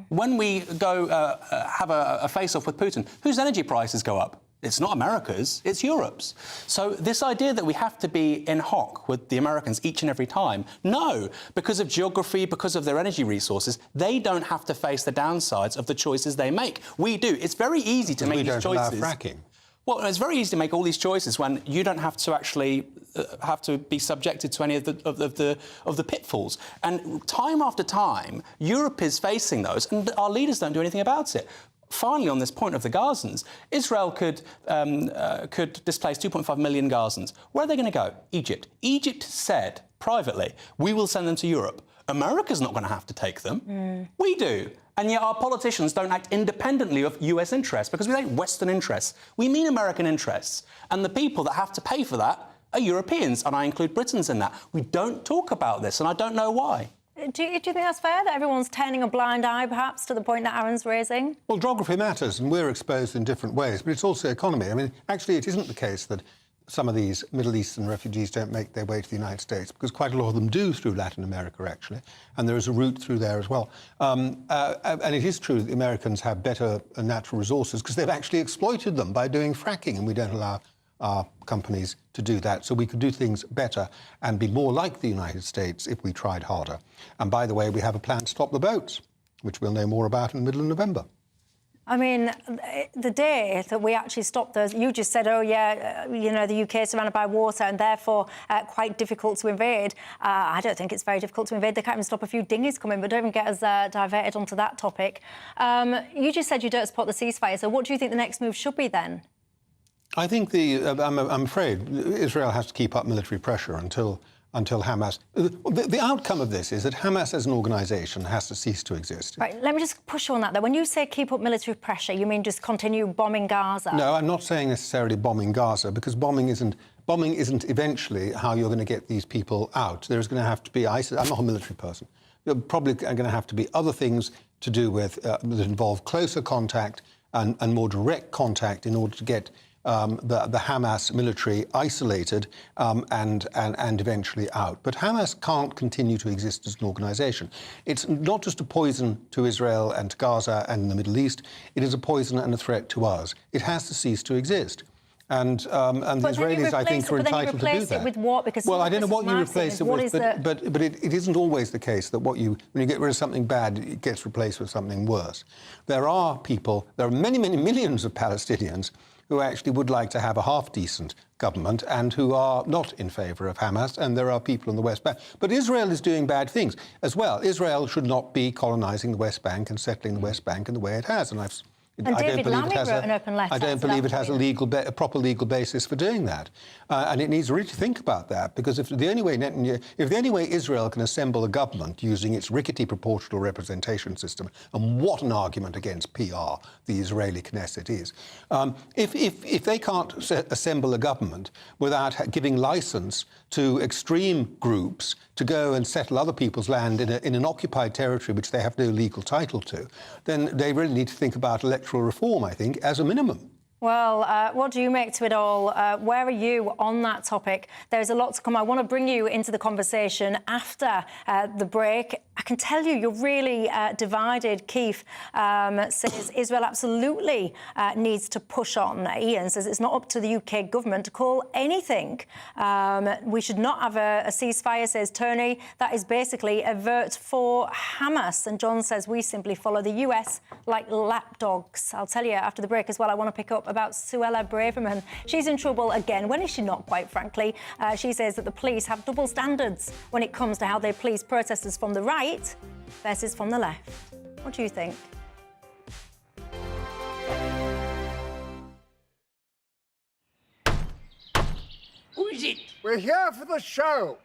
When we go have a face-off with Putin, whose energy prices go up? It's not America's, it's Europe's. So this idea that we have to be in hoc with the Americans each and every time, no, because of geography, because of their energy resources, they don't have to face the downsides of the choices they make. We do. It's very easy to make these choices. We don't allow fracking. Well, it's very easy to make all these choices when you don't have to actually have to be subjected to any of the pitfalls. And time after time, Europe is facing those, and our leaders don't do anything about it. finally, on this point of the Gazans, Israel could displace 2.5 million Gazans. Where are they going to go? Egypt. Egypt said privately, we will send them to Europe. America's not going to have to take them. We do. And yet our politicians don't act independently of US interests because we say Western interests. We mean American interests. And the people that have to pay for that are Europeans, and I include Britons in that. We don't talk about this, and I don't know why. Do you think that's fair, that everyone's turning a blind eye, perhaps, to the point that Aaron's raising? Well, geography matters, and we're exposed in different ways, but it's also economy. I mean, actually, it isn't the case that some of these Middle Eastern refugees don't make their way to the United States, because quite a lot of them do through Latin America, actually, and there is a route through there as well. And it is true that the Americans have better natural resources because they've actually exploited them by doing fracking, and we don't allow our companies to do that. So we could do things better and be more like the United States if we tried harder. And by the way, we have a plan to stop the boats, which we'll know more about in the middle of November. I mean, the day that we actually stopped those, you just said, oh, yeah, you know, the UK is surrounded by water and therefore quite difficult to invade. I don't think it's very difficult to invade. They can't even stop a few dinghies coming, but don't even get us diverted onto that topic. You just said you don't support the ceasefire, so what do you think the next move should be then? I think I'm afraid Israel has to keep up military pressure until Hamas... The outcome of this is that Hamas as an organisation has to cease to exist. Right, let me just push you on that, though. When you say keep up military pressure, you mean just continue bombing Gaza? No, I'm not saying necessarily bombing Gaza, because bombing isn't eventually how you're going to get these people out. There's going to have to be... I'm not a military person. There probably are going to have to be other things to do with that involve closer contact and more direct contact in order to get the Hamas military isolated and eventually out. But Hamas can't continue to exist as an organisation. It's not just a poison to Israel and to Gaza and the Middle East. It is a poison and a threat to us. It has to cease to exist. And the Israelis, I think, are entitled to do that. With what? Because well, I don't know what you replace it with, but it isn't always the case that when you get rid of something bad, it gets replaced with something worse. There are many, many millions of Palestinians who actually would like to have a half-decent government and who are not in favour of Hamas, and there are people in the West Bank. But Israel is doing bad things as well. Israel should not be colonising the West Bank and settling the West Bank in the way it has, and I don't believe it has a proper legal basis for doing that. And it needs to really think about that, because if the only way Israel can assemble a government using its rickety proportional representation system, and what an argument against PR the Israeli Knesset is, if they can't assemble a government without giving licence to extreme groups to go and settle other people's land in an occupied territory which they have no legal title to, then they really need to think about electoral reform, I think, as a minimum. Well, what do you make to it all? Where are you on that topic? There's a lot to come. I want to bring you into the conversation after the break. I can tell you, you're really divided. Keith says Israel absolutely needs to push on. Ian says it's not up to the UK government to call anything. We should not have a ceasefire, says Tony. That is basically a vote for Hamas. And John says we simply follow the US like lapdogs. I'll tell you after the break as well, I want to pick up about Suella Braverman. She's in trouble again. When is she not, quite frankly? She says that the police have double standards when it comes to how they police protesters from the right versus from the left. What do you think? Who is it? We're here for the show.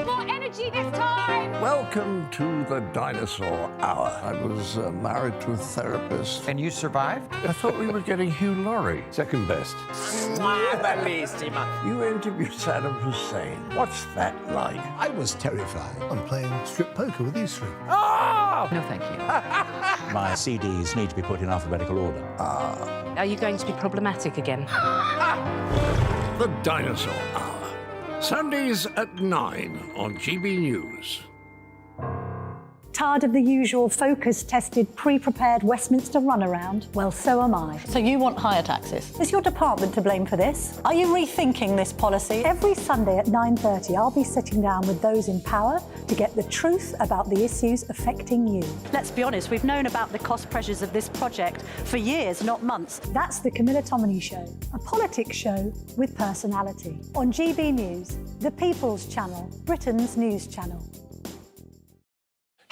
More energy this time! Welcome to the dinosaur hour. I was married to a therapist. And you survived? I thought we were getting Hugh Laurie. Second best. You interviewed Saddam Hussein. What's that like? I was terrified. I'm playing strip poker with these three. Oh! No, thank you. My CDs need to be put in alphabetical order. Are you going to be problematic again? The Dinosaur Hour. Sundays at 9 on GBNews. Tired of the usual focus-tested, pre-prepared Westminster runaround? Well, so am I. So you want higher taxes? Is your department to blame for this? Are you rethinking this policy? Every Sunday at 9:30, I'll be sitting down with those in power to get the truth about the issues affecting you. Let's be honest, we've known about the cost pressures of this project for years, not months. That's the Camilla Tominey Show, a politics show with personality. On GB News, the People's Channel, Britain's news channel.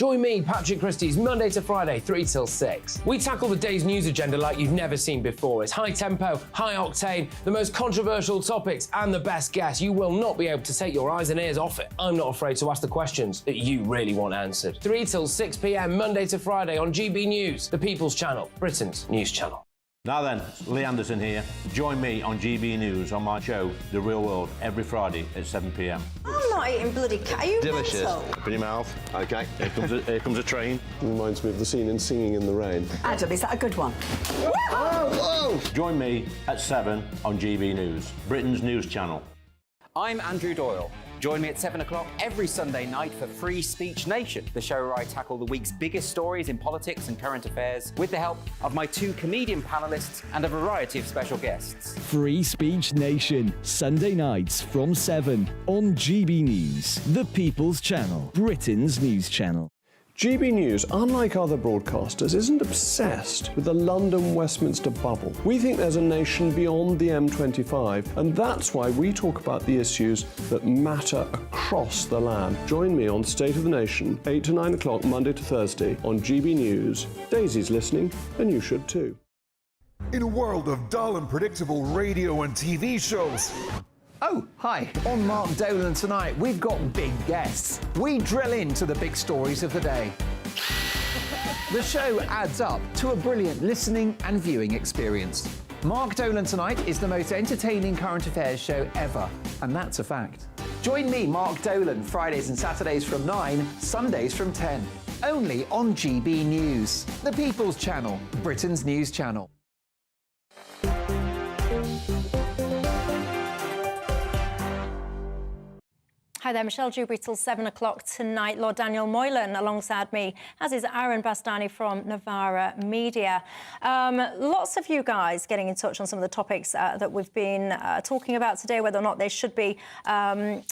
Join me, Patrick Christie's Monday to Friday, 3 till 6. We tackle the day's news agenda like you've never seen before. It's high tempo, high octane, the most controversial topics and the best guests. You will not be able to take your eyes and ears off it. I'm not afraid to ask the questions that you really want answered. 3 till 6 p.m, Monday to Friday on GB News, the People's Channel, Britain's news channel. Now then, Lee Anderson here. Join me on GB News on my show, The Real World, every Friday at 7 p.m. I'm not eating bloody cat. Are you Delicious. mental? Open your mouth. OK, here comes a train. Reminds me of the scene in Singing in the Rain. Adam, is that a good one? Whoa! Join me at 7 on GB News, Britain's news channel. I'm Andrew Doyle. Join me at 7 o'clock every Sunday night for Free Speech Nation, the show where I tackle the week's biggest stories in politics and current affairs with the help of my 2 comedian panellists and a variety of special guests. Free Speech Nation, Sunday nights from 7 on GB News, the People's Channel, Britain's news channel. GB News, unlike other broadcasters, isn't obsessed with the London-Westminster bubble. We think there's a nation beyond the M25, and that's why we talk about the issues that matter across the land. Join me on State of the Nation, 8 to 9 o'clock, Monday to Thursday, on GB News. Daisy's listening, and you should too. In a world of dull and predictable radio and TV shows, Oh, hi. On Mark Dolan tonight, we've got big guests. We drill into the big stories of the day. The show adds up to a brilliant listening and viewing experience. Mark Dolan Tonight is the most entertaining current affairs show ever, and that's a fact. Join me, Mark Dolan, Fridays and Saturdays from 9, Sundays from 10. Only on GB News, the People's Channel, Britain's news channel. Hi there, Michelle Dewberry till 7 o'clock tonight. Lord Daniel Moylan alongside me, as is Aaron Bastani from Novara Media. Lots of you guys getting in touch on some of the topics that we've been talking about today, whether or not there should be a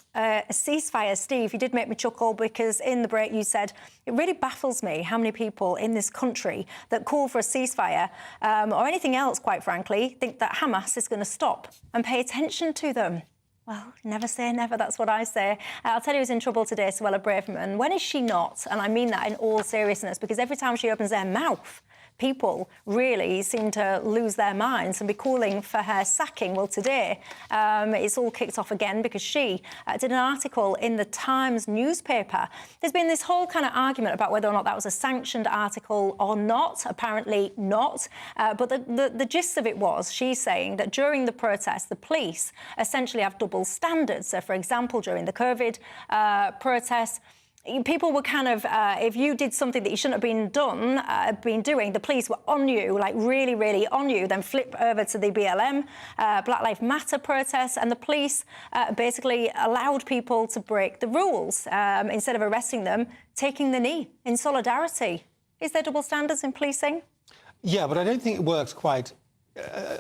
ceasefire. Steve, you did make me chuckle because in the break you said, it really baffles me how many people in this country that call for a ceasefire or anything else, quite frankly, think that Hamas is going to stop and pay attention to them. Well, never say never, that's what I say. I'll tell you who's in trouble today, Suella Braverman. When is she not? And I mean that in all seriousness, because every time she opens their mouth, people really seem to lose their minds and be calling for her sacking. Well, today, it's all kicked off again because she did an article in the Times newspaper. There's been this whole kind of argument about whether or not that was a sanctioned article or not. Apparently not. But the gist of it was, she's saying that during the protest, the police essentially have double standards. So, for example, during the COVID protests, people were kind of, if you did something that you shouldn't have been doing, the police were on you, like really, really on you, then flip over to the BLM, Black Lives Matter protests, and the police basically allowed people to break the rules. Instead of arresting them, taking the knee in solidarity. Is there double standards in policing? Yeah, but I don't think it works quite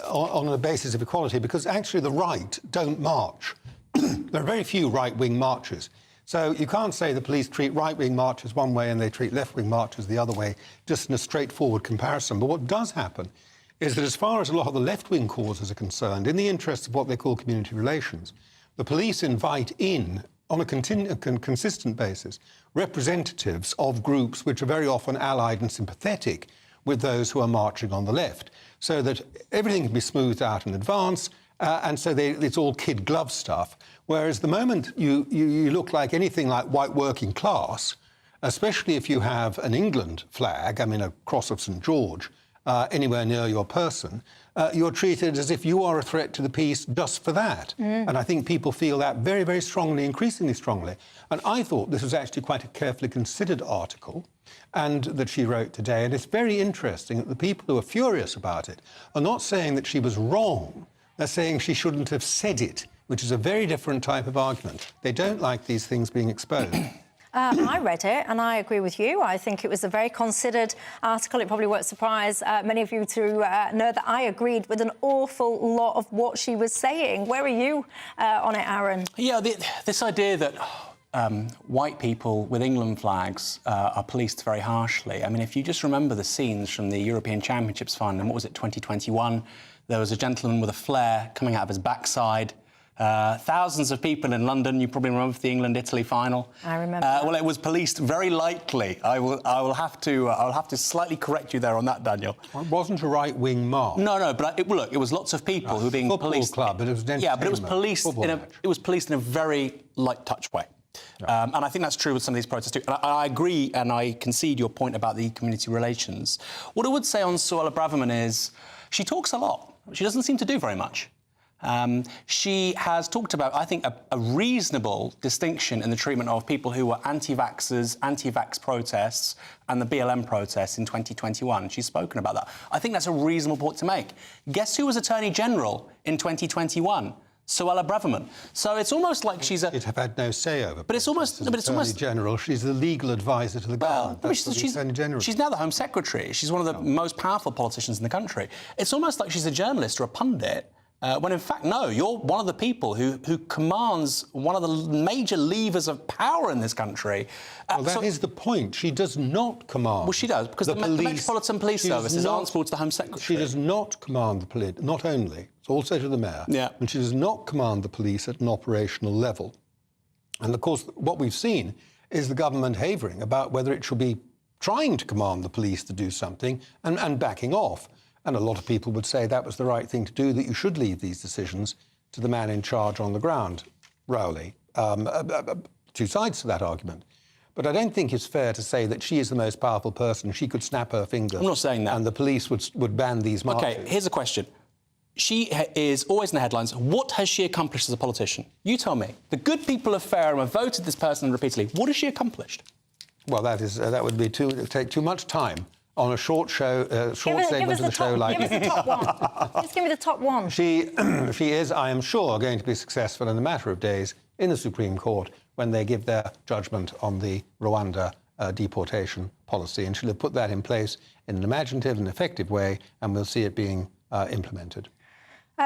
on the basis of equality, because actually the right don't march. There are very few right-wing marches. So you can't say the police treat right-wing marchers one way and they treat left-wing marchers the other way, just in a straightforward comparison. But what does happen is that as far as a lot of the left-wing causes are concerned, in the interests of what they call community relations, the police invite in, on a consistent basis, representatives of groups which are very often allied and sympathetic with those who are marching on the left, so that everything can be smoothed out in advance, and so it's all kid glove stuff. Whereas the moment you look like anything like white working class, especially if you have an England flag, I mean a cross of St George, anywhere near your person, you're treated as if you are a threat to the peace just for that. And I think people feel that very, very strongly, increasingly strongly. And I thought this was actually quite a carefully considered article and that she wrote today. And it's very interesting that the people who are furious about it are not saying that she was wrong. They're saying she shouldn't have said it, which is a very different type of argument. They don't like these things being exposed. I read it and I agree with you. I think it was a very considered article. It probably won't surprise many of you to know that I agreed with an awful lot of what she was saying. Where are you on it, Aaron? Yeah, this idea that white people with England flags are policed very harshly. I mean, if you just remember the scenes from the European Championships final, what was it, 2021? There was a gentleman with a flare coming out of his backside, Thousands of people in London. You probably remember the England-Italy final. I remember. Well, it was policed very lightly. I will have to slightly correct you there on that, Daniel. Well, it wasn't a right-wing march. No, but look, it was lots of people who were being policed. Football club, but it was an yeah, but it was policed in a very light touch way. And I think that's true with some of these protests too. And I agree and I concede your point about the community relations. What I would say on Suella Braverman is she talks a lot. She doesn't seem to do very much. She has talked about, I think, a reasonable distinction in the treatment of people who were anti-vaxxers, anti-vax protests and the BLM protests in 2021. She's spoken about that. I think that's a reasonable point to make. Guess who was Attorney General in 2021? Suella Braverman. So it's almost like she's a... She'd have had no say over. But it's almost... No, but it's almost... General. She's the legal advisor to the government. She's Attorney General. She's now the Home Secretary. She's one of the most powerful politicians in the country. It's almost like she's a journalist or a pundit, when in fact, no, you're one of the people who commands one of the major levers of power in this country. Well, that is the point. She does not command. Well, she does, because the Metropolitan Police Service is answerable to the Home Secretary. She does not command the police, not only, it's also to the Mayor, and she does not command the police at an operational level. And, of course, what we've seen is the government havering about whether it should be trying to command the police to do something and backing off. And a lot of people would say that was the right thing to do, that you should leave these decisions to the man in charge on the ground, Rowley. Two sides to that argument. But I don't think it's fair to say that she is the most powerful person. She could snap her fingers. I'm not saying that. And the police would ban these marches. OK, here's a question. She is always in the headlines. What has she accomplished as a politician? You tell me. The good people of Fareham have voted this person repeatedly. What has she accomplished? Well, that would be take too much time on a short show, segment of the show like... Give us the top one. Just give me the top one. She is, I am sure, going to be successful in a matter of days in the Supreme Court when they give their judgment on the Rwanda deportation policy. And she'll have put that in place in an imaginative and effective way, and we'll see it being implemented.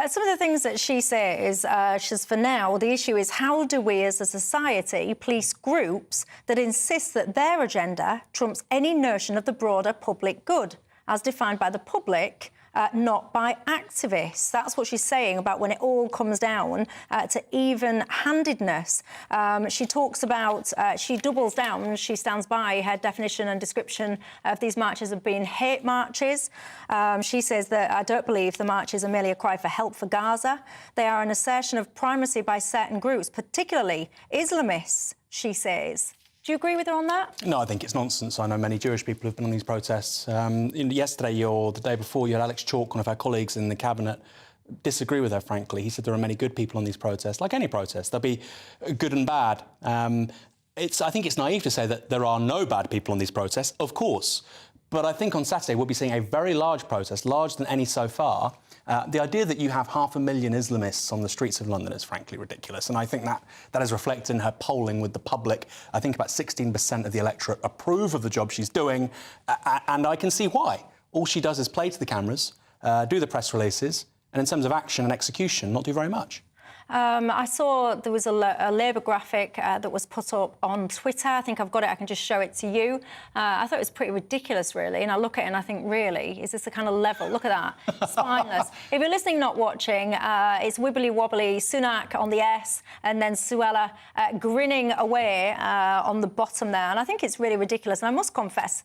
Some of the things that she says, she's for now, the issue is how do we as a society police groups that insist that their agenda trumps any notion of the broader public good, as defined by the public, not by activists. That's what she's saying about when it all comes down to even-handedness. She talks about, she doubles down, she stands by her definition and description of these marches as being hate marches. She says that I don't believe the marches are merely a cry for help for Gaza. They are an assertion of primacy by certain groups, particularly Islamists, she says. Do you agree with her on that? No, I think it's nonsense. I know many Jewish people who've been on these protests. Yesterday or the day before, you had Alex Chalk, one of our colleagues in the Cabinet, disagree with her, frankly. He said there are many good people on these protests. Like any protest, there'll be good and bad. I think it's naive to say that there are no bad people on these protests, of course. But I think on Saturday we'll be seeing a very large protest, larger than any so far. The idea that you have 500,000 Islamists on the streets of London is frankly ridiculous. And I think that is reflected in her polling with the public. I think about 16% of the electorate approve of the job she's doing. And I can see why. All she does is play to the cameras, do the press releases, and in terms of action and execution, not do very much. I saw there was a Labour graphic that was put up on Twitter. I think I've got it. I can just show it to you. I thought it was pretty ridiculous, really. And I look at it and I think, really, is this the kind of level? Look at that. Spineless. If you're listening, not watching, it's wibbly-wobbly, Sunak on the S, and then Suella grinning away on the bottom there. And I think it's really ridiculous. And I must confess,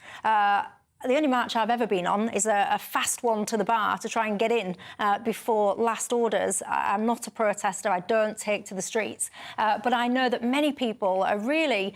the only march I've ever been on is a fast one to the bar to try and get in before last orders. I'm not a protester. I don't take to the streets. But I know that many people are really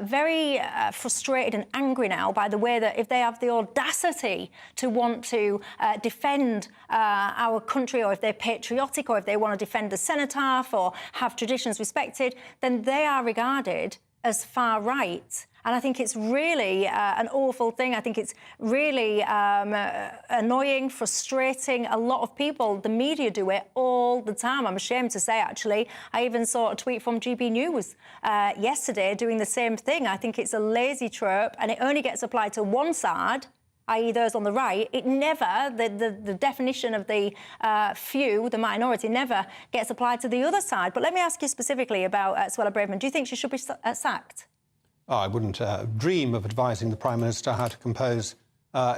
very frustrated and angry now by the way that if they have the audacity to want to defend our country, or if they're patriotic, or if they want to defend the cenotaph or have traditions respected, then they are regarded as far right. And I think it's really an awful thing. I think it's really annoying, frustrating. A lot of people, the media do it all the time. I'm ashamed to say, actually. I even saw a tweet from GBNews yesterday doing the same thing. I think it's a lazy trope, and it only gets applied to one side, i.e. those on the right. It never, the definition of the few, the minority, never gets applied to the other side. But let me ask you specifically about Suella Braverman. Do you think she should be sacked? Oh, I wouldn't dream of advising the Prime Minister how to compose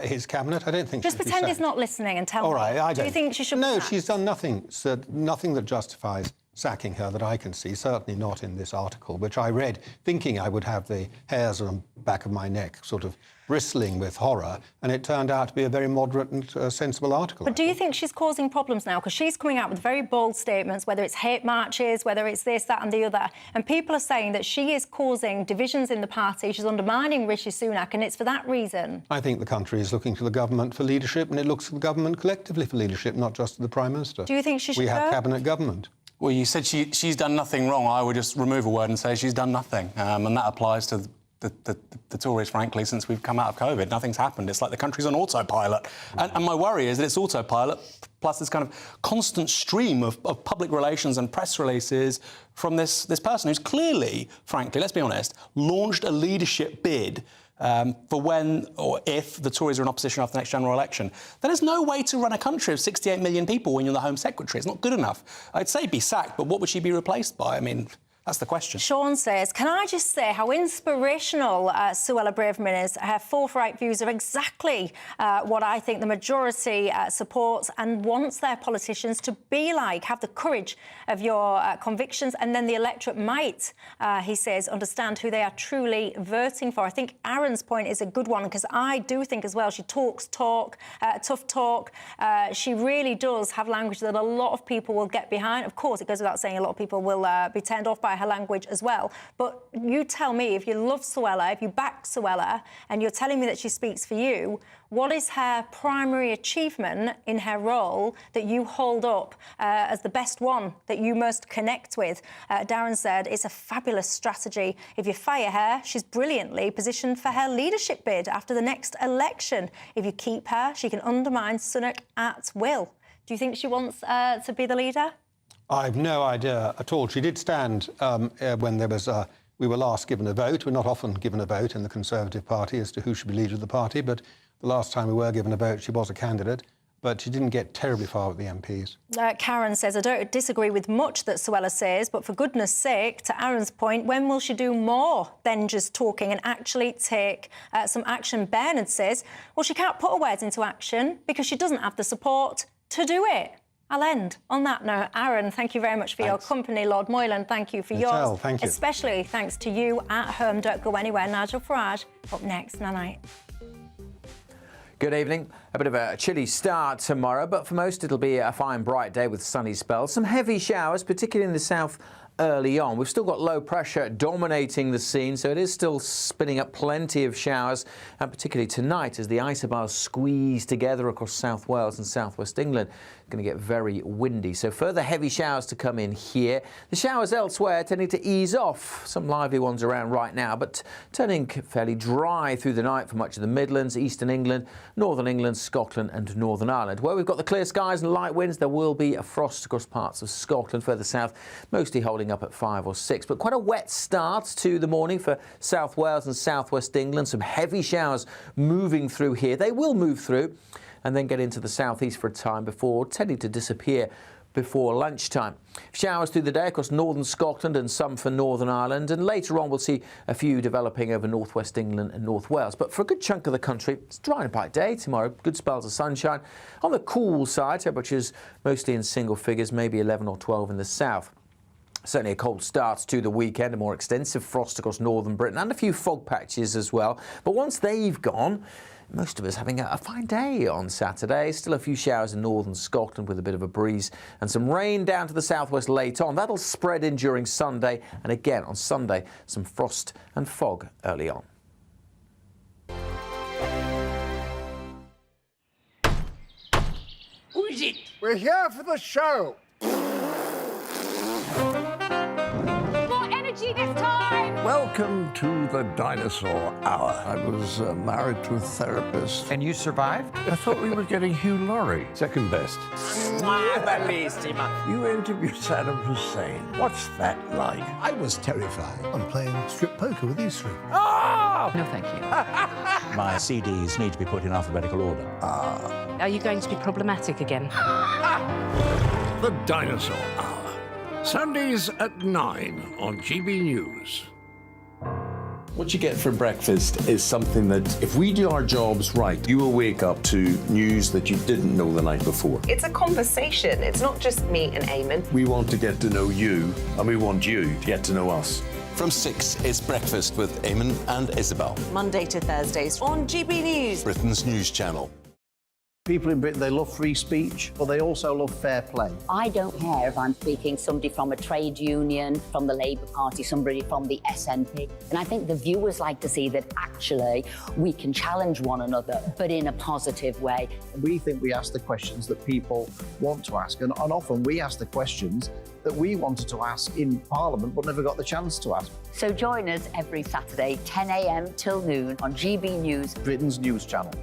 his cabinet. I don't think just pretend he's not listening and tell me. All right, I don't. Do you think she should? No, she's done nothing. Nothing that justifies sacking her that I can see, certainly not in this article, which I read thinking I would have the hairs on the back of my neck sort of bristling with horror, and it turned out to be a very moderate and sensible article. But do you think she's causing problems now? Because she's coming out with very bold statements, whether it's hate marches, whether it's this, that and the other, and people are saying that she is causing divisions in the party, she's undermining Rishi Sunak, and it's for that reason. I think the country is looking to the government for leadership, and it looks to the government collectively for leadership, not just to the Prime Minister. Do you think she should We have go? cabinet government. Well, you said she's done nothing wrong. I would just remove a word and say she's done nothing. And that applies to the Tories, frankly, since we've come out of COVID. Nothing's happened. It's like the country's on autopilot. And my worry is that it's autopilot plus this kind of constant stream of public relations and press releases from this person who's clearly, frankly, let's be honest, launched a leadership bid for when or if the Tories are in opposition after the next general election. Then there's no way to run a country of 68 million people when you're the Home Secretary. It's not good enough. I'd say be sacked, but what would she be replaced by? I mean, that's the question. Sean says, can I just say how inspirational Suella Braverman is? Her forthright views are exactly what I think the majority supports and wants their politicians to be like. Have the courage of your convictions, and then the electorate might, he says, understand who they are truly voting for. I think Aaron's point is a good one, because I do think as well she talks tough talk. She really does have language that a lot of people will get behind. Of course, it goes without saying a lot of people will be turned off by her language as well. But you tell me, if you love Suella, if you back Suella, and you're telling me that she speaks for you, what is her primary achievement in her role that you hold up as the best one that you most connect with? Darren said it's a fabulous strategy. If you fire her, she's brilliantly positioned for her leadership bid after the next election. If you keep her, she can undermine Sunak at will. Do you think she wants to be the leader? I've no idea at all. She did stand when there was we were last given a vote. We're not often given a vote in the Conservative Party as to who should be leader of the party, but the last time we were given a vote, she was a candidate, but she didn't get terribly far with the MPs. Karen says, I don't disagree with much that Suella says, but for goodness sake, to Aaron's point, when will she do more than just talking and actually take some action? Bernard says, well, she can't put her words into action because she doesn't have the support to do it. I'll end on that note. Aaron, thank you very much for your company. Lord Moylan, thank you for yours. Thank you. Especially thanks to you at home. Don't go anywhere. Nigel Farage up next. Night. Good evening. A bit of a chilly start tomorrow, but for most it'll be a fine, bright day with sunny spells. Some heavy showers, particularly in the south early on. We've still got low pressure dominating the scene, so it is still spinning up plenty of showers, and particularly tonight as the isobars squeeze together across South Wales and southwest England. It's going to get very windy, so further heavy showers to come in here. The showers elsewhere tending to ease off. Some lively ones around right now, but turning fairly dry through the night for much of the Midlands, eastern England, northern England, Scotland and Northern Ireland. Where we've got the clear skies and light winds, there will be a frost across parts of Scotland further south, mostly holding up at 5 or 6. But quite a wet start to the morning for South Wales and southwest England. Some heavy showers moving through here. They will move through and then get into the southeast for a time before tending to disappear before lunchtime. Showers through the day across northern Scotland and some for Northern Ireland, and later on we'll see a few developing over northwest England and North Wales. But for a good chunk of the country, it's a dry and bright day tomorrow. Good spells of sunshine. On the cool side, temperatures mostly in single figures, maybe 11 or 12 in the south. Certainly a cold start to the weekend, a more extensive frost across northern Britain and a few fog patches as well. But once they've gone, most of us having a fine day on Saturday. Still a few showers in northern Scotland with a bit of a breeze and some rain down to the southwest late on. That'll spread in during Sunday, and again on Sunday some frost and fog early on. Who is it? We're here for the show. More energy this time! Welcome to the dinosaur hour. I was married to a therapist. And you survived? I thought we were getting Hugh Laurie. Second best. You interviewed Saddam Hussein. What's that like? I was terrified. I'm playing strip poker with these three. Oh! No, thank you. My CDs need to be put in alphabetical order. Are you going to be problematic again? The Dinosaur Hour. Sundays at 9 on GB News. What you get for breakfast is something that, if we do our jobs right, you will wake up to news that you didn't know the night before. It's a conversation. It's not just me and Eamon. We want to get to know you, and we want you to get to know us. From 6, it's Breakfast with Eamon and Isabel. Monday to Thursdays on GB News. Britain's news channel. People in Britain, they love free speech, but they also love fair play. I don't care if I'm speaking somebody from a trade union, from the Labour Party, somebody from the SNP. And I think the viewers like to see that actually we can challenge one another, but in a positive way. We think we ask the questions that people want to ask, and often we ask the questions that we wanted to ask in Parliament but never got the chance to ask. So join us every Saturday, 10 a.m. till noon on GB News, Britain's news channel.